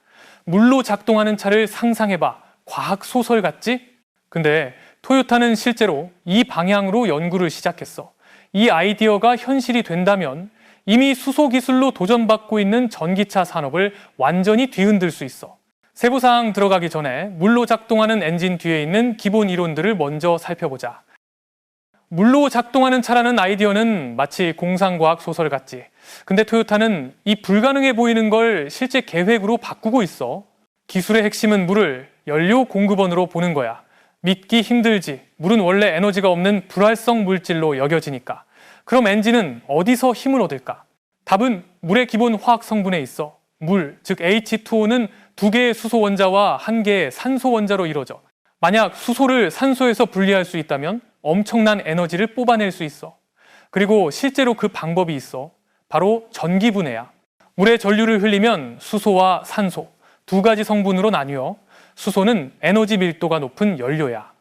물로 작동하는 차를 상상해봐. 과학 소설 같지? 근데 토요타는 실제로 이 방향으로 연구를 시작했어. 이 아이디어가 현실이 된다면 이미 수소 기술로 도전받고 있는 전기차 산업을 완전히 뒤흔들 수 있어. 세부 사항 들어가기 전에 물로 작동하는 엔진 뒤에 있는 기본 이론들을 먼저 살펴보자. 물로 작동하는 차라는 아이디어는 마치 공상과학 소설 같지. 근데 토요타는 이 불가능해 보이는 걸 실제 계획으로 바꾸고 있어. 기술의 핵심은 물을 연료 공급원으로 보는 거야. 믿기 힘들지. 물은 원래 에너지가 없는 불활성 물질로 여겨지니까. 그럼 엔진은 어디서 힘을 얻을까? 답은 물의 기본 화학 성분에 있어. 물, 즉 H2O는 2개의 수소 원자와 1개의 산소 원자로 이루어져. 만약 수소를 산소에서 분리할 수 있다면 엄청난 에너지를 뽑아낼 수 있어. 그리고 실제로 그 방법이 있어. 바로 전기분해야. 물에 전류를 흘리면 수소와 산소, 2가지 성분으로 나뉘어. 수소는 에너지 밀도가 높은 연료야.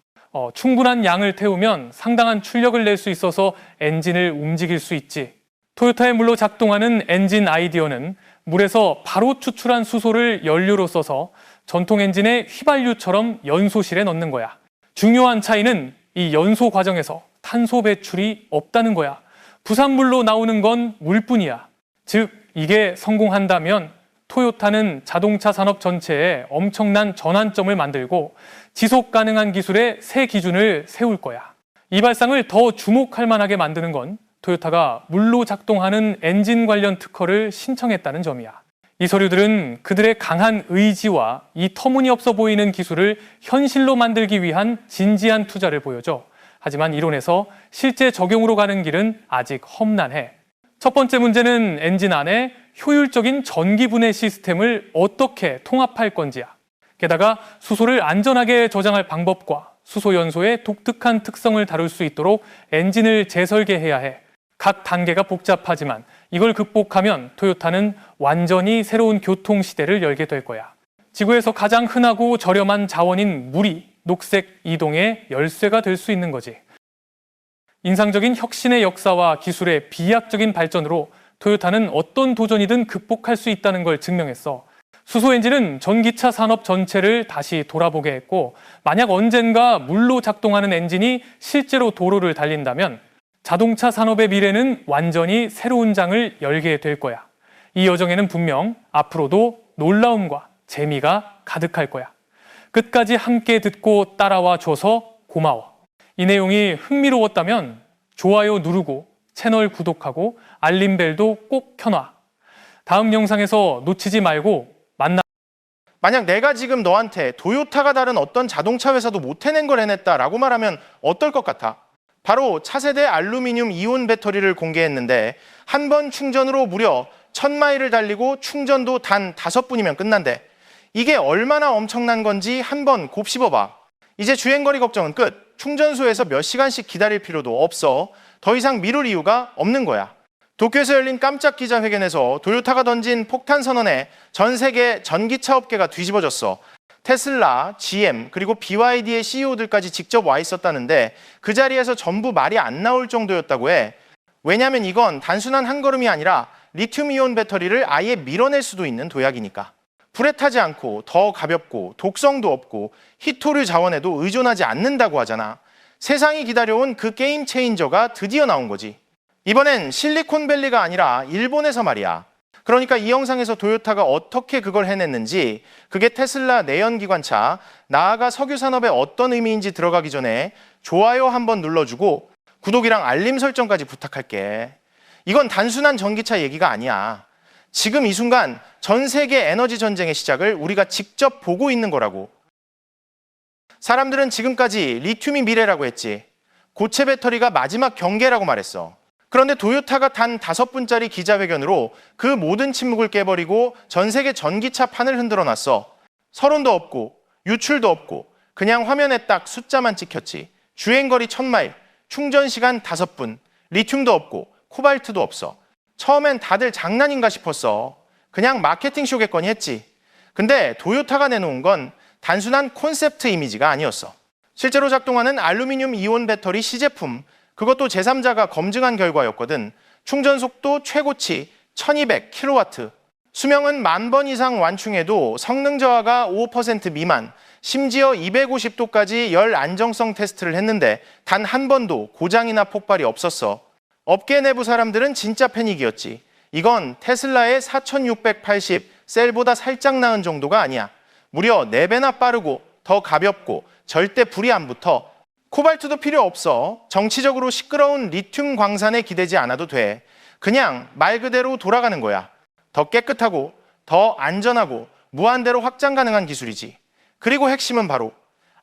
충분한 양을 태우면 상당한 출력을 낼 수 있어서 엔진을 움직일 수 있지. 토요타의 물로 작동하는 엔진 아이디어는 물에서 바로 추출한 수소를 연료로 써서 전통 엔진의 휘발유처럼 연소실에 넣는 거야. 중요한 차이는 이 연소 과정에서 탄소 배출이 없다는 거야. 부산물로 나오는 건 물뿐이야. 즉, 이게 성공한다면 토요타는 자동차 산업 전체에 엄청난 전환점을 만들고 지속 가능한 기술의 새 기준을 세울 거야. 이 발상을 더 주목할 만하게 만드는 건 토요타가 물로 작동하는 엔진 관련 특허를 신청했다는 점이야. 이 서류들은 그들의 강한 의지와 이 터무니없어 보이는 기술을 현실로 만들기 위한 진지한 투자를 보여줘. 하지만 이론에서 실제 적용으로 가는 길은 아직 험난해. 첫 번째 문제는 엔진 안에 효율적인 전기 분해 시스템을 어떻게 통합할 건지야. 게다가 수소를 안전하게 저장할 방법과 수소 연소의 독특한 특성을 다룰 수 있도록 엔진을 재설계해야 해. 각 단계가 복잡하지만 이걸 극복하면 토요타는 완전히 새로운 교통 시대를 열게 될 거야. 지구에서 가장 흔하고 저렴한 자원인 물이 녹색 이동의 열쇠가 될 수 있는 거지. 인상적인 혁신의 역사와 기술의 비약적인 발전으로 토요타는 어떤 도전이든 극복할 수 있다는 걸 증명했어. 수소 엔진은 전기차 산업 전체를 다시 돌아보게 했고, 만약 언젠가 물로 작동하는 엔진이 실제로 도로를 달린다면 자동차 산업의 미래는 완전히 새로운 장을 열게 될 거야. 이 여정에는 분명 앞으로도 놀라움과 재미가 가득할 거야. 끝까지 함께 듣고 따라와 줘서 고마워. 이 내용이 흥미로웠다면 좋아요 누르고 채널 구독하고 알림벨도 꼭 켜놔. 다음 영상에서 놓치지 말고 만나. 만약 내가 지금 너한테 토요타가 다른 어떤 자동차 회사도 못 해낸 걸 해냈다라고 말하면 어떨 것 같아? 바로 차세대 알루미늄 이온 배터리를 공개했는데 한 번 충전으로 무려 1000마일을 달리고 충전도 단 5분이면 끝난대. 이게 얼마나 엄청난 건지 한번 곱씹어봐. 이제 주행거리 걱정은 끝. 충전소에서 몇 시간씩 기다릴 필요도 없어. 더 이상 미룰 이유가 없는 거야. 도쿄에서 열린 깜짝 기자회견에서 토요타가 던진 폭탄 선언에 전 세계 전기차 업계가 뒤집어졌어. 테슬라, GM, 그리고 BYD의 CEO들까지 직접 와 있었다는데 그 자리에서 전부 말이 안 나올 정도였다고 해. 왜냐면 이건 단순한 한 걸음이 아니라 리튬이온 배터리를 아예 밀어낼 수도 있는 도약이니까. 불에 타지 않고 더 가볍고 독성도 없고 히토류 자원에도 의존하지 않는다고 하잖아. 세상이 기다려온 그 게임 체인저가 드디어 나온 거지. 이번엔 실리콘밸리가 아니라 일본에서 말이야. 그러니까 이 영상에서 토요타가 어떻게 그걸 해냈는지, 그게 테슬라 내연기관차, 나아가 석유 산업에 어떤 의미인지 들어가기 전에 좋아요 한번 눌러주고 구독이랑 알림 설정까지 부탁할게. 이건 단순한 전기차 얘기가 아니야. 지금 이 순간 전 세계 에너지 전쟁의 시작을 우리가 직접 보고 있는 거라고. 사람들은 지금까지 리튬이 미래라고 했지. 고체 배터리가 마지막 경계라고 말했어. 그런데 도요타가 단 5분짜리 기자회견으로 그 모든 침묵을 깨버리고 전 세계 전기차 판을 흔들어 놨어. 서론도 없고 유출도 없고 그냥 화면에 딱 숫자만 찍혔지. 주행거리 1000마일, 충전시간 5분, 리튬도 없고 코발트도 없어. 처음엔 다들 장난인가 싶었어. 그냥 마케팅 쇼겠거니 했지. 근데 도요타가 내놓은 건 단순한 콘셉트 이미지가 아니었어. 실제로 작동하는 알루미늄 이온 배터리 시제품, 그것도 제3자가 검증한 결과였거든. 충전 속도 최고치 1200kW, 수명은 10,000번 이상 완충해도 성능 저하가 5% 미만, 심지어 250도까지 열 안정성 테스트를 했는데 단 한 번도 고장이나 폭발이 없었어. 업계 내부 사람들은 진짜 패닉이었지. 이건 테슬라의 4680 셀보다 살짝 나은 정도가 아니야. 무려 4배나 빠르고 더 가볍고 절대 불이 안 붙어. 코발트도 필요 없어. 정치적으로 시끄러운 리튬 광산에 기대지 않아도 돼. 그냥 말 그대로 돌아가는 거야. 더 깨끗하고 더 안전하고 무한대로 확장 가능한 기술이지. 그리고 핵심은 바로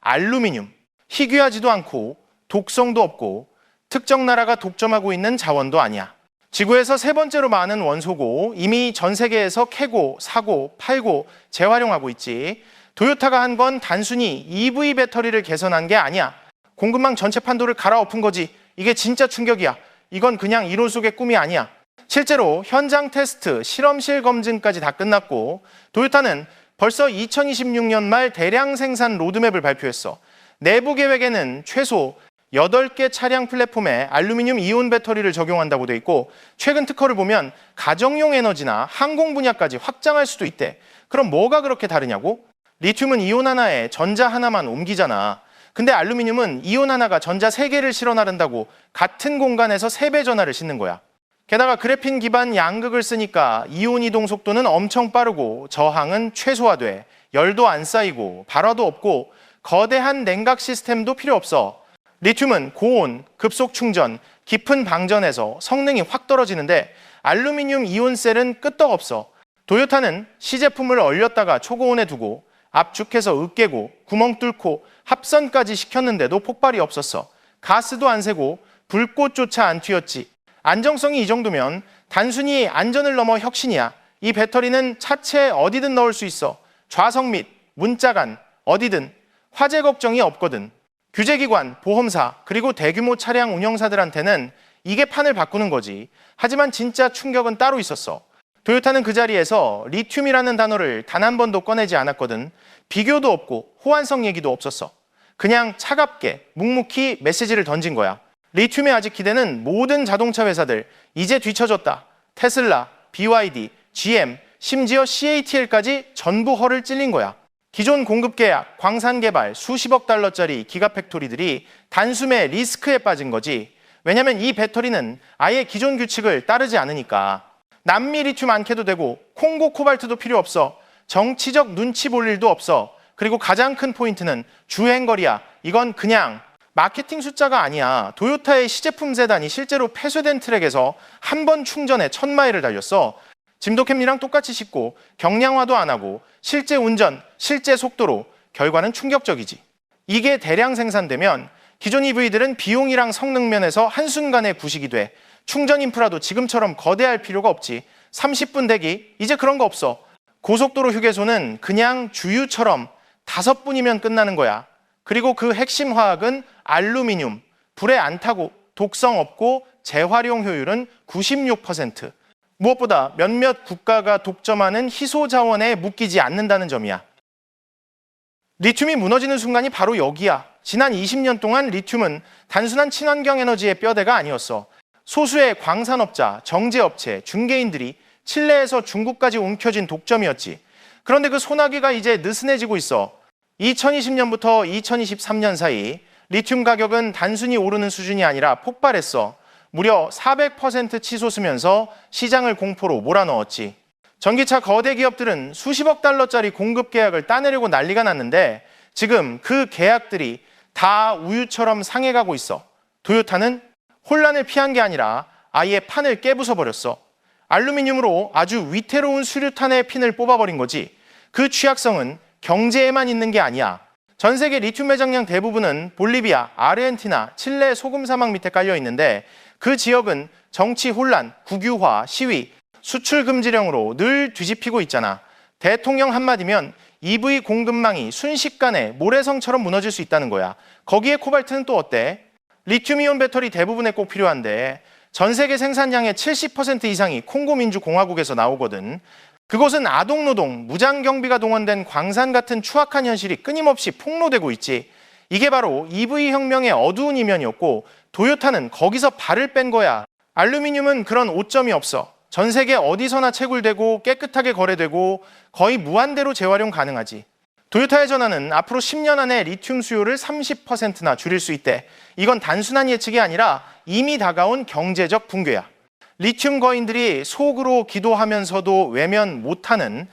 알루미늄. 희귀하지도 않고 독성도 없고 특정 나라가 독점하고 있는 자원도 아니야. 지구에서 3번째로 많은 원소고 이미 전 세계에서 캐고 사고 팔고 재활용하고 있지. 도요타가 한 건 단순히 EV 배터리를 개선한 게 아니야. 공급망 전체 판도를 갈아엎은 거지. 이게 진짜 충격이야. 이건 그냥 이론 속의 꿈이 아니야. 실제로 현장 테스트, 실험실 검증까지 다 끝났고 도요타는 벌써 2026년 말 대량 생산 로드맵을 발표했어. 내부 계획에는 최소 8개 차량 플랫폼에 알루미늄 이온 배터리를 적용한다고 돼 있고 최근 특허를 보면 가정용 에너지나 항공 분야까지 확장할 수도 있대. 그럼 뭐가 그렇게 다르냐고? 리튬은 이온 하나에 전자 하나만 옮기잖아. 근데 알루미늄은 이온 하나가 전자 3개를 실어 나른다고 같은 공간에서 3배 전하를 싣는 거야. 게다가 그래핀 기반 양극을 쓰니까 이온 이동 속도는 엄청 빠르고 저항은 최소화돼. 열도 안 쌓이고 발화도 없고 거대한 냉각 시스템도 필요 없어. 리튬은 고온, 급속 충전, 깊은 방전에서 성능이 확 떨어지는데 알루미늄 이온셀은 끄떡없어. 도요타는 시제품을 얼렸다가 초고온에 두고 압축해서 으깨고 구멍 뚫고 합선까지 시켰는데도 폭발이 없었어. 가스도 안 새고 불꽃조차 안 튀었지. 안정성이 이 정도면 단순히 안전을 넘어 혁신이야. 이 배터리는 차체에 어디든 넣을 수 있어. 좌석 및 문자간 어디든. 화재 걱정이 없거든. 규제기관, 보험사, 그리고 대규모 차량 운영사들한테는 이게 판을 바꾸는 거지. 하지만 진짜 충격은 따로 있었어. 도요타는 그 자리에서 리튬이라는 단어를 단 한 번도 꺼내지 않았거든. 비교도 없고 호환성 얘기도 없었어. 그냥 차갑게 묵묵히 메시지를 던진 거야. 리튬에 아직 기대는 모든 자동차 회사들 이제 뒤처졌다. 테슬라, BYD, GM, 심지어 CATL까지 전부 허를 찔린 거야. 기존 공급 계약, 광산 개발, 수십억 달러짜리 기가팩토리들이 단숨에 리스크에 빠진 거지. 왜냐면 이 배터리는 아예 기존 규칙을 따르지 않으니까. 남미 리튬 안 캐도 되고 콩고 코발트도 필요 없어. 정치적 눈치 볼 일도 없어. 그리고 가장 큰 포인트는 주행거리야. 이건 그냥 마케팅 숫자가 아니야. 도요타의 시제품 세단이 실제로 폐쇄된 트랙에서 한 번 충전에 1000마일을 달렸어. 짐도캠이랑 똑같이 싣고 경량화도 안 하고 실제 운전, 실제 속도로 결과는 충격적이지. 이게 대량 생산되면 기존 EV들은 비용이랑 성능 면에서 한순간에 구식이 돼. 충전 인프라도 지금처럼 거대할 필요가 없지. 30분 대기, 이제 그런 거 없어. 고속도로 휴게소는 그냥 주유처럼 5분이면 끝나는 거야. 그리고 그 핵심 화학은 알루미늄, 불에 안 타고 독성 없고 재활용 효율은 96%. 무엇보다 몇몇 국가가 독점하는 희소 자원에 묶이지 않는다는 점이야. 리튬이 무너지는 순간이 바로 여기야. 지난 20년 동안 리튬은 단순한 친환경 에너지의 뼈대가 아니었어. 소수의 광산업자, 정제업체, 중개인들이 칠레에서 중국까지 움켜쥔 독점이었지. 그런데 그 소나기가 이제 느슨해지고 있어. 2020년부터 2023년 사이 리튬 가격은 단순히 오르는 수준이 아니라 폭발했어. 무려 400% 치솟으면서 시장을 공포로 몰아넣었지. 전기차 거대 기업들은 수십억 달러짜리 공급 계약을 따내려고 난리가 났는데 지금 그 계약들이 다 우유처럼 상해가고 있어. 도요타는 혼란을 피한 게 아니라 아예 판을 깨부숴버렸어. 알루미늄으로 아주 위태로운 수류탄의 핀을 뽑아버린 거지. 그 취약성은 경제에만 있는 게 아니야. 전 세계 리튬 매장량 대부분은 볼리비아, 아르헨티나, 칠레 소금 사막 밑에 깔려 있는데 그 지역은 정치 혼란, 국유화, 시위, 수출 금지령으로 늘 뒤집히고 있잖아. 대통령 한마디면 EV 공급망이 순식간에 모래성처럼 무너질 수 있다는 거야. 거기에 코발트는 또 어때? 리튬이온 배터리 대부분에 꼭 필요한데 전 세계 생산량의 70% 이상이 콩고 민주공화국에서 나오거든. 그곳은 아동노동, 무장경비가 동원된 광산 같은 추악한 현실이 끊임없이 폭로되고 있지. 이게 바로 EV 혁명의 어두운 이면이었고 도요타는 거기서 발을 뺀 거야. 알루미늄은 그런 오점이 없어. 전 세계 어디서나 채굴되고 깨끗하게 거래되고 거의 무한대로 재활용 가능하지. 도요타의 전환은 앞으로 10년 안에 리튬 수요를 30%나 줄일 수 있대. 이건 단순한 예측이 아니라 이미 다가온 경제적 붕괴야. 리튬 거인들이 속으로 기도하면서도 외면 못하는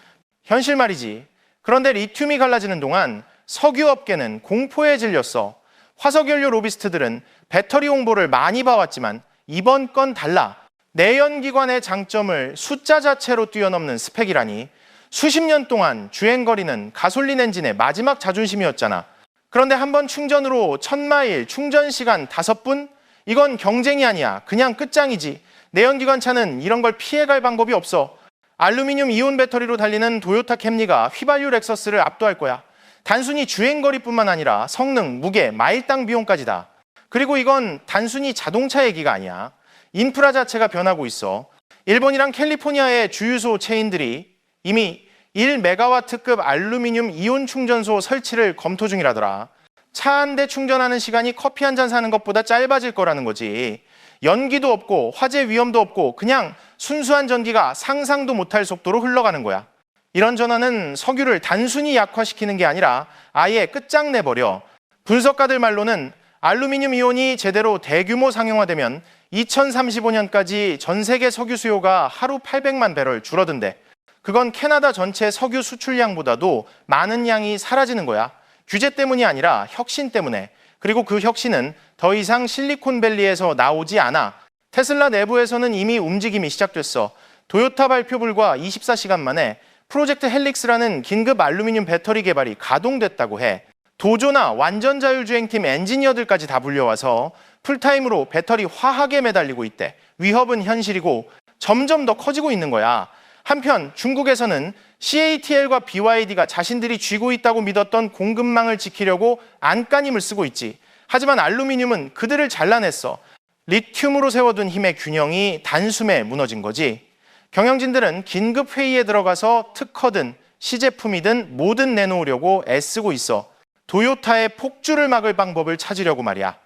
현실 말이지. 그런데 리튬이 갈라지는 동안 석유업계는 공포에 질렸어. 화석연료 로비스트들은 배터리 홍보를 많이 봐왔지만 이번 건 달라. 내연기관의 장점을 숫자 자체로 뛰어넘는 스펙이라니. 수십 년 동안 주행거리는 가솔린 엔진의 마지막 자존심이었잖아. 그런데 한번 충전으로 1000마일, 충전 시간 5분? 이건 경쟁이 아니야. 그냥 끝장이지. 내연기관 차는 이런 걸 피해갈 방법이 없어. 알루미늄 이온 배터리로 달리는 도요타 캠리가 휘발유 렉서스를 압도할 거야. 단순히 주행거리뿐만 아니라 성능, 무게, 마일당 비용까지다. 그리고 이건 단순히 자동차 얘기가 아니야. 인프라 자체가 변하고 있어. 일본이랑 캘리포니아의 주유소 체인들이 이미 1메가와트급 알루미늄 이온 충전소 설치를 검토 중이라더라. 차 한 대 충전하는 시간이 커피 한 잔 사는 것보다 짧아질 거라는 거지. 연기도 없고 화재 위험도 없고 그냥 순수한 전기가 상상도 못할 속도로 흘러가는 거야. 이런 전환은 석유를 단순히 약화시키는 게 아니라 아예 끝장내버려. 분석가들 말로는 알루미늄 이온이 제대로 대규모 상용화되면 2035년까지 전 세계 석유 수요가 하루 800만 배럴 줄어든대. 그건 캐나다 전체 석유 수출량보다도 많은 양이 사라지는 거야. 규제 때문이 아니라 혁신 때문에. 그리고 그 혁신은 더 이상 실리콘밸리에서 나오지 않아. 테슬라 내부에서는 이미 움직임이 시작됐어. 도요타 발표 불과 24시간 만에 프로젝트 헬릭스라는 긴급 알루미늄 배터리 개발이 가동됐다고 해. 도조나 완전 자율주행팀 엔지니어들까지 다 불려와서 풀타임으로 배터리 화학에 매달리고 있대. 위협은 현실이고 점점 더 커지고 있는 거야. 한편 중국에서는 CATL과 BYD가 자신들이 쥐고 있다고 믿었던 공급망을 지키려고 안간힘을 쓰고 있지. 하지만 알루미늄은 그들을 잘라냈어. 리튬으로 세워둔 힘의 균형이 단숨에 무너진 거지. 경영진들은 긴급 회의에 들어가서 특허든 시제품이든 뭐든 내놓으려고 애쓰고 있어. 도요타의 폭주를 막을 방법을 찾으려고 말이야.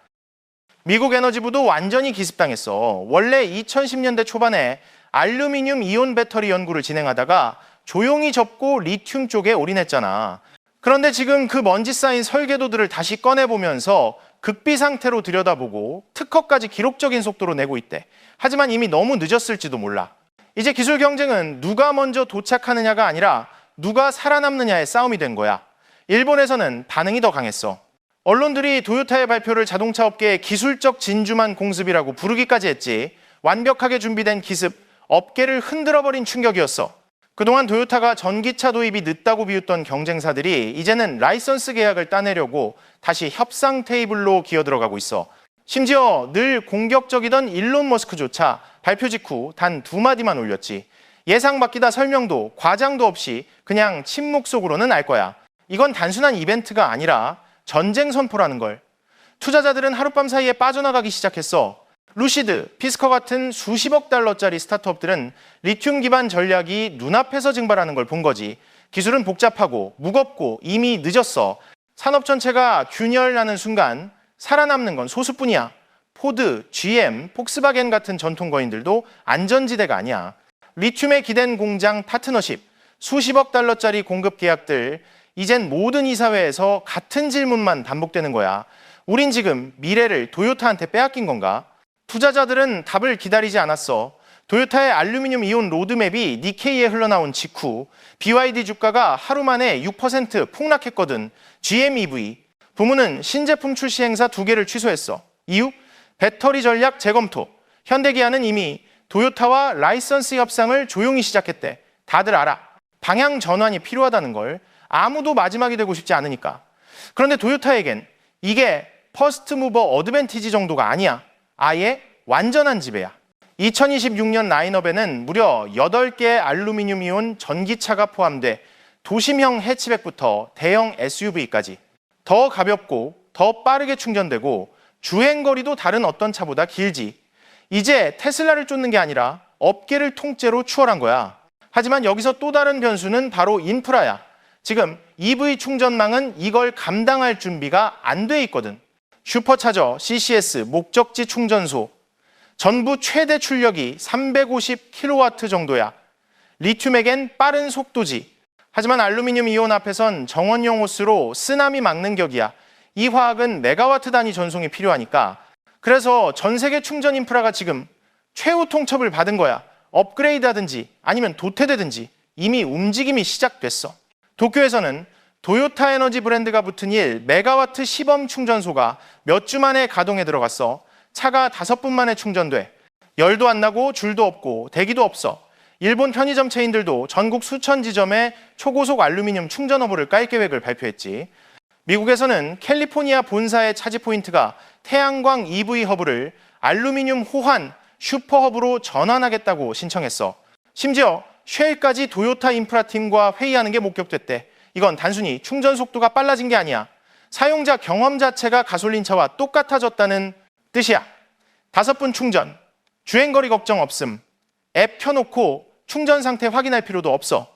미국 에너지부도 완전히 기습당했어. 원래 2010년대 초반에 알루미늄 이온 배터리 연구를 진행하다가 조용히 접고 리튬 쪽에 올인했잖아. 그런데 지금 그 먼지 쌓인 설계도들을 다시 꺼내보면서 극비 상태로 들여다보고 특허까지 기록적인 속도로 내고 있대. 하지만 이미 너무 늦었을지도 몰라. 이제 기술 경쟁은 누가 먼저 도착하느냐가 아니라 누가 살아남느냐의 싸움이 된 거야. 일본에서는 반응이 더 강했어. 언론들이 도요타의 발표를 자동차 업계의 기술적 진주만 공습이라고 부르기까지 했지. 완벽하게 준비된 기습, 업계를 흔들어버린 충격이었어. 그동안 도요타가 전기차 도입이 늦다고 비웃던 경쟁사들이 이제는 라이선스 계약을 따내려고 다시 협상 테이블로 기어들어가고 있어. 심지어 늘 공격적이던 일론 머스크조차 발표 직후 단 2마디만 올렸지. 예상 밖이다 설명도 과장도 없이 그냥 침묵 속으로는 알 거야. 이건 단순한 이벤트가 아니라 전쟁 선포라는 걸. 투자자들은 하룻밤 사이에 빠져나가기 시작했어. 루시드, 피스커 같은 수십억 달러짜리 스타트업들은 리튬 기반 전략이 눈앞에서 증발하는 걸 본 거지. 기술은 복잡하고 무겁고 이미 늦었어. 산업 전체가 균열나는 순간 살아남는 건 소수뿐이야. 포드, GM, 폭스바겐 같은 전통 거인들도 안전지대가 아니야. 리튬에 기댄 공장 파트너십, 수십억 달러짜리 공급 계약들, 이젠 모든 이사회에서 같은 질문만 반복되는 거야. 우린 지금 미래를 도요타한테 빼앗긴 건가? 투자자들은 답을 기다리지 않았어. 도요타의 알루미늄 이온 로드맵이 니케이에 흘러나온 직후 BYD 주가가 하루 만에 6% 폭락했거든. GM EV, 부문은 신제품 출시 행사 2개를 취소했어. 이유? 배터리 전략 재검토. 현대기아는 이미 도요타와 라이선스 협상을 조용히 시작했대. 다들 알아. 방향 전환이 필요하다는 걸. 아무도 마지막이 되고 싶지 않으니까. 그런데 도요타에겐 이게 퍼스트 무버 어드밴티지 정도가 아니야. 아예 완전한 지배야. 2026년 라인업에는 무려 8개의 알루미늄 이온 전기차가 포함돼 도심형 해치백부터 대형 SUV까지 더 가볍고 더 빠르게 충전되고 주행거리도 다른 어떤 차보다 길지. 이제 테슬라를 쫓는 게 아니라 업계를 통째로 추월한 거야. 하지만 여기서 또 다른 변수는 바로 인프라야. 지금 EV 충전망은 이걸 감당할 준비가 안 돼 있거든. 슈퍼차저, CCS, 목적지 충전소 전부 최대 출력이 350kW 정도야. 리튬에겐 빠른 속도지. 하지만 알루미늄 이온 앞에선 정원용 호스로 쓰나미 막는 격이야. 이 화학은 메가와트 단위 전송이 필요하니까. 그래서 전 세계 충전 인프라가 지금 최후 통첩을 받은 거야. 업그레이드 하든지 아니면 도태되든지 이미 움직임이 시작됐어. 도쿄에서는 도요타 에너지 브랜드가 붙은 1메가와트 시범 충전소가 몇 주 만에 가동에 들어갔어. 차가 5분 만에 충전돼. 열도 안 나고 줄도 없고 대기도 없어. 일본 편의점 체인들도 전국 수천 지점에 초고속 알루미늄 충전허브를 깔 계획을 발표했지. 미국에서는 캘리포니아 본사의 차지 포인트가 태양광 EV 허브를 알루미늄 호환 슈퍼허브로 전환하겠다고 신청했어. 심지어 쉘까지 도요타 인프라팀과 회의하는 게 목격됐대. 이건 단순히 충전 속도가 빨라진 게 아니야. 사용자 경험 자체가 가솔린차와 똑같아졌다는 뜻이야. 5분 충전, 주행거리 걱정 없음, 앱 켜놓고 충전 상태 확인할 필요도 없어.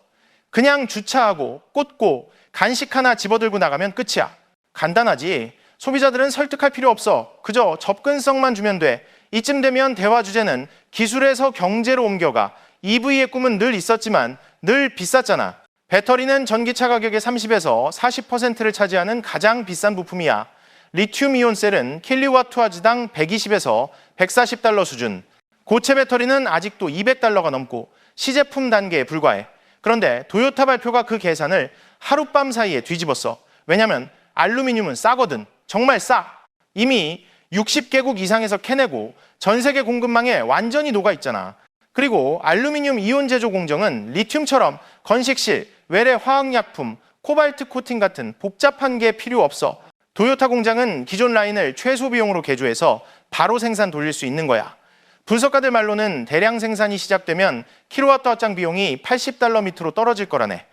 그냥 주차하고 꽂고 간식 하나 집어들고 나가면 끝이야. 간단하지. 소비자들은 설득할 필요 없어. 그저 접근성만 주면 돼. 이쯤 되면 대화 주제는 기술에서 경제로 옮겨가. EV의 꿈은 늘 있었지만 늘 비쌌잖아. 배터리는 전기차 가격의 30에서 40%를 차지하는 가장 비싼 부품이야. 리튬 이온 셀은 킬로와트아지당 120에서 140달러 수준. 고체 배터리는 아직도 200달러가 넘고 시제품 단계에 불과해. 그런데 도요타 발표가 그 계산을 하룻밤 사이에 뒤집었어. 왜냐면 알루미늄은 싸거든. 정말 싸. 이미 60개국 이상에서 캐내고 전 세계 공급망에 완전히 녹아있잖아. 그리고 알루미늄 이온 제조 공정은 리튬처럼 건식실, 외래 화학약품, 코발트 코팅 같은 복잡한 게 필요 없어. 도요타 공장은 기존 라인을 최소 비용으로 개조해서 바로 생산 돌릴 수 있는 거야. 분석가들 말로는 대량 생산이 시작되면 킬로와트당 비용이 80달러 밑으로 떨어질 거라네.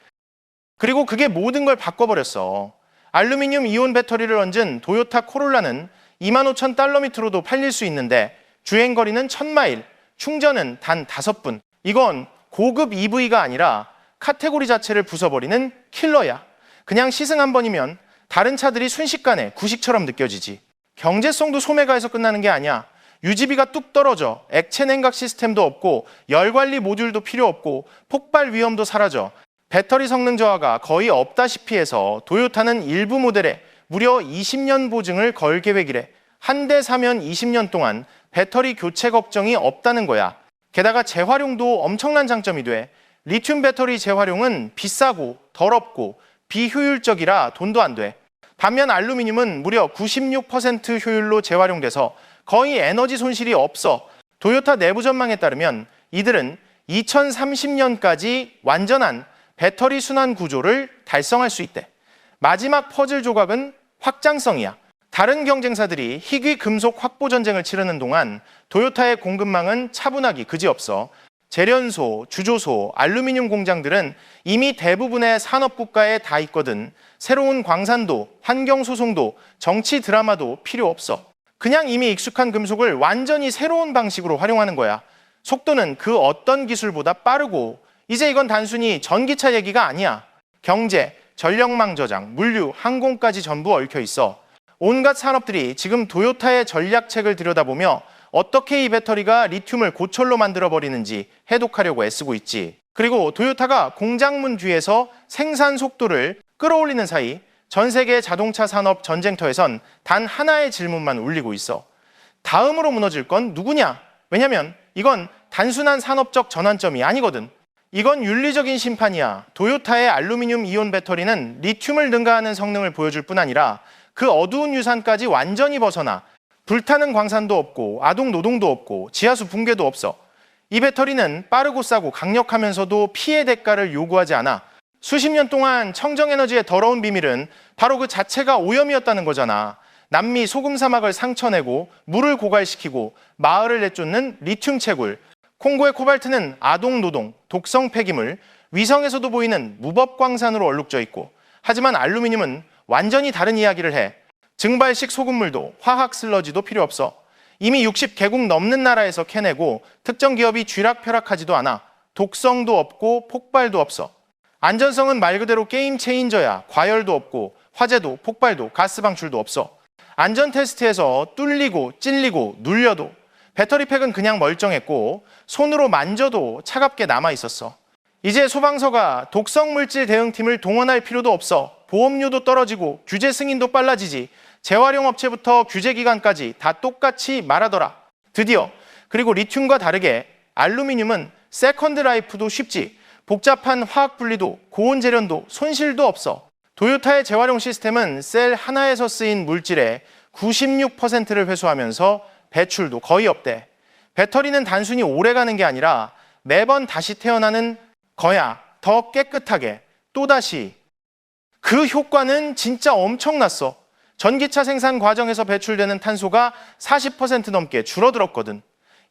그리고 그게 모든 걸 바꿔버렸어. 알루미늄 이온 배터리를 얹은 도요타 코롤라는 25,000달러 밑으로도 팔릴 수 있는데 주행거리는 1000마일, 충전은 단 5분. 이건 고급 EV가 아니라 카테고리 자체를 부숴버리는 킬러야. 그냥 시승 한 번이면 다른 차들이 순식간에 구식처럼 느껴지지. 경제성도 소매가에서 끝나는 게 아니야. 유지비가 뚝 떨어져. 액체 냉각 시스템도 없고 열관리 모듈도 필요 없고 폭발 위험도 사라져. 배터리 성능 저하가 거의 없다시피 해서 도요타는 일부 모델에 무려 20년 보증을 걸 계획이래. 한 대 사면 20년 동안 배터리 교체 걱정이 없다는 거야. 게다가 재활용도 엄청난 장점이 돼. 리튬 배터리 재활용은 비싸고 더럽고 비효율적이라 돈도 안 돼. 반면 알루미늄은 무려 96% 효율로 재활용돼서 거의 에너지 손실이 없어. 도요타 내부 전망에 따르면 이들은 2030년까지 완전한 배터리 순환 구조를 달성할 수 있대. 마지막 퍼즐 조각은 확장성이야. 다른 경쟁사들이 희귀 금속 확보 전쟁을 치르는 동안 도요타의 공급망은 차분하기 그지없어. 재련소, 주조소, 알루미늄 공장들은 이미 대부분의 산업 국가에 다 있거든. 새로운 광산도, 환경 소송도, 정치 드라마도 필요 없어. 그냥 이미 익숙한 금속을 완전히 새로운 방식으로 활용하는 거야. 속도는 그 어떤 기술보다 빠르고 이제 이건 단순히 전기차 얘기가 아니야. 경제, 전력망 저장, 물류, 항공까지 전부 얽혀 있어. 온갖 산업들이 지금 도요타의 전략책을 들여다보며 어떻게 이 배터리가 리튬을 고철로 만들어버리는지 해독하려고 애쓰고 있지. 그리고 도요타가 공장문 뒤에서 생산 속도를 끌어올리는 사이 전 세계 자동차 산업 전쟁터에선 단 하나의 질문만 울리고 있어. 다음으로 무너질 건 누구냐? 왜냐면 이건 단순한 산업적 전환점이 아니거든. 이건 윤리적인 심판이야. 도요타의 알루미늄 이온 배터리는 리튬을 능가하는 성능을 보여줄 뿐 아니라 그 어두운 유산까지 완전히 벗어나 불타는 광산도 없고 아동 노동도 없고 지하수 붕괴도 없어. 이 배터리는 빠르고 싸고 강력하면서도 피해 대가를 요구하지 않아. 수십 년 동안 청정에너지의 더러운 비밀은 바로 그 자체가 오염이었다는 거잖아. 남미 소금 사막을 상처내고 물을 고갈시키고 마을을 내쫓는 리튬 채굴, 콩고의 코발트는 아동 노동, 독성 폐기물, 위성에서도 보이는 무법 광산으로 얼룩져 있고, 하지만 알루미늄은 완전히 다른 이야기를 해. 증발식 소금물도 화학 슬러지도 필요 없어. 이미 60개국 넘는 나라에서 캐내고 특정 기업이 쥐락펴락하지도 않아. 독성도 없고 폭발도 없어. 안전성은 말 그대로 게임 체인저야. 과열도 없고 화재도 폭발도 가스 방출도 없어. 안전 테스트에서 뚫리고 찔리고 눌려도 배터리 팩은 그냥 멀쩡했고 손으로 만져도 차갑게 남아 있었어. 이제 소방서가 독성 물질 대응팀을 동원할 필요도 없어. 보험료도 떨어지고 규제 승인도 빨라지지. 재활용 업체부터 규제 기관까지 다 똑같이 말하더라. 드디어. 그리고 리튬과 다르게 알루미늄은 세컨드 라이프도 쉽지. 복잡한 화학 분리도 고온 재련도 손실도 없어. 도요타의 재활용 시스템은 셀 하나에서 쓰인 물질의 96%를 회수하면서 배출도 거의 없대. 배터리는 단순히 오래 가는 게 아니라 매번 다시 태어나는 거야. 더 깨끗하게 또다시. 그 효과는 진짜 엄청났어. 전기차 생산 과정에서 배출되는 탄소가 40% 넘게 줄어들었거든.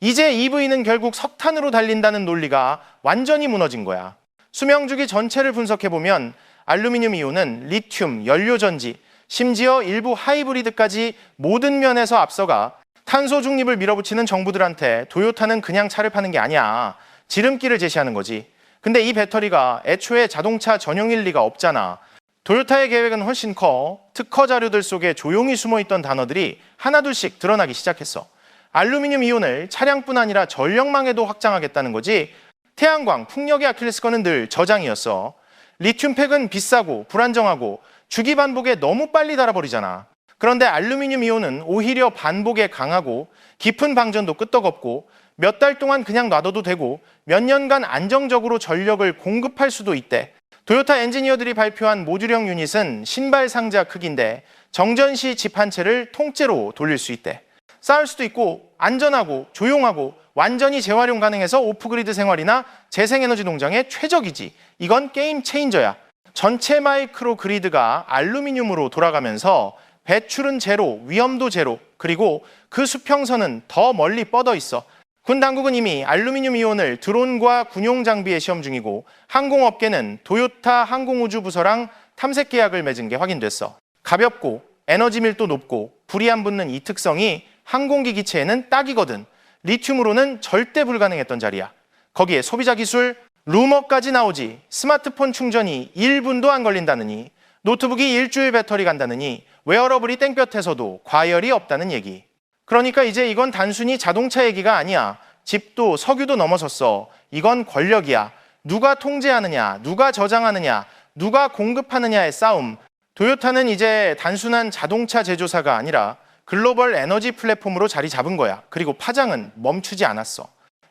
이제 EV는 결국 석탄으로 달린다는 논리가 완전히 무너진 거야. 수명주기 전체를 분석해보면 알루미늄 이온은 리튬, 연료전지, 심지어 일부 하이브리드까지 모든 면에서 앞서가 탄소 중립을 밀어붙이는 정부들한테 도요타는 그냥 차를 파는 게 아니야. 지름길을 제시하는 거지. 근데 이 배터리가 애초에 자동차 전용일 리가 없잖아. 도요타의 계획은 훨씬 커. 특허 자료들 속에 조용히 숨어있던 단어들이 하나둘씩 드러나기 시작했어. 알루미늄 이온을 차량뿐 아니라 전력망에도 확장하겠다는 거지. 태양광, 풍력의 아킬레스건은 늘 저장이었어. 리튬 팩은 비싸고 불안정하고 주기 반복에 너무 빨리 닳아버리잖아. 그런데 알루미늄 이온은 오히려 반복에 강하고 깊은 방전도 끄떡없고 몇 달 동안 그냥 놔둬도 되고 몇 년간 안정적으로 전력을 공급할 수도 있대. 도요타 엔지니어들이 발표한 모듈형 유닛은 신발 상자 크기인데 정전 시 집 한 채를 통째로 돌릴 수 있대. 쌓을 수도 있고 안전하고 조용하고 완전히 재활용 가능해서 오프그리드 생활이나 재생에너지 농장에 최적이지. 이건 게임 체인저야. 전체 마이크로 그리드가 알루미늄으로 돌아가면서 배출은 제로, 위험도 제로, 그리고 그 수평선은 더 멀리 뻗어 있어. 군 당국은 이미 알루미늄 이온을 드론과 군용 장비에 시험 중이고 항공업계는 도요타 항공우주부서랑 탐색 계약을 맺은 게 확인됐어. 가볍고 에너지 밀도 높고 불이 안 붙는 이 특성이 항공기 기체에는 딱이거든. 리튬으로는 절대 불가능했던 자리야. 거기에 소비자 기술, 루머까지 나오지. 스마트폰 충전이 1분도 안 걸린다느니, 노트북이 일주일 배터리 간다느니, 웨어러블이 땡볕에서도 과열이 없다는 얘기. 그러니까 이제 이건 단순히 자동차 얘기가 아니야. 집도 석유도 넘어섰어. 이건 권력이야. 누가 통제하느냐, 누가 저장하느냐, 누가 공급하느냐의 싸움. 도요타는 이제 단순한 자동차 제조사가 아니라 글로벌 에너지 플랫폼으로 자리 잡은 거야. 그리고 파장은 멈추지 않았어.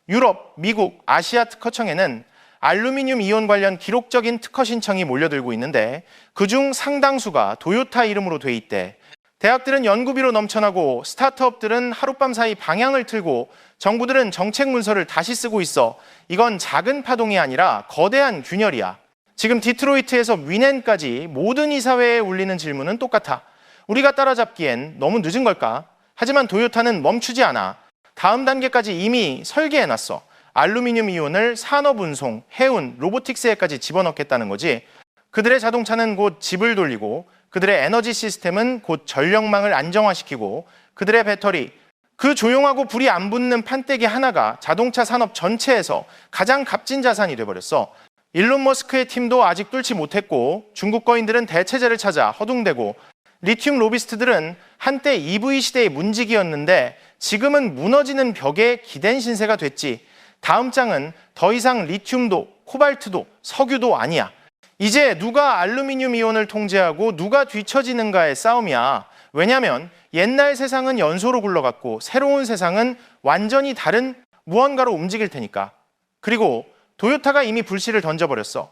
유럽, 미국, 아시아 특허청에는 알루미늄 이온 관련 기록적인 특허 신청이 몰려들고 있는데 그중 상당수가 도요타 이름으로 돼 있대. 대학들은 연구비로 넘쳐나고 스타트업들은 하룻밤 사이 방향을 틀고 정부들은 정책 문서를 다시 쓰고 있어. 이건 작은 파동이 아니라 거대한 균열이야. 지금 디트로이트에서 위넨까지 모든 이사회에 울리는 질문은 똑같아. 우리가 따라잡기엔 너무 늦은 걸까? 하지만 도요타는 멈추지 않아. 다음 단계까지 이미 설계해놨어. 알루미늄 이온을 산업운송, 해운, 로보틱스에까지 집어넣겠다는 거지. 그들의 자동차는 곧 집을 돌리고 그들의 에너지 시스템은 곧 전력망을 안정화시키고 그들의 배터리, 그 조용하고 불이 안 붙는 판때기 하나가 자동차 산업 전체에서 가장 값진 자산이 돼버렸어. 일론 머스크의 팀도 아직 뚫지 못했고 중국 거인들은 대체제를 찾아 허둥대고 리튬 로비스트들은 한때 EV 시대의 문지기였는데 지금은 무너지는 벽에 기댄 신세가 됐지. 다음 장은 더 이상 리튬도 코발트도 석유도 아니야. 이제 누가 알루미늄 이온을 통제하고 누가 뒤처지는가의 싸움이야. 왜냐면 옛날 세상은 연소로 굴러갔고 새로운 세상은 완전히 다른 무언가로 움직일 테니까. 그리고 도요타가 이미 불씨를 던져버렸어.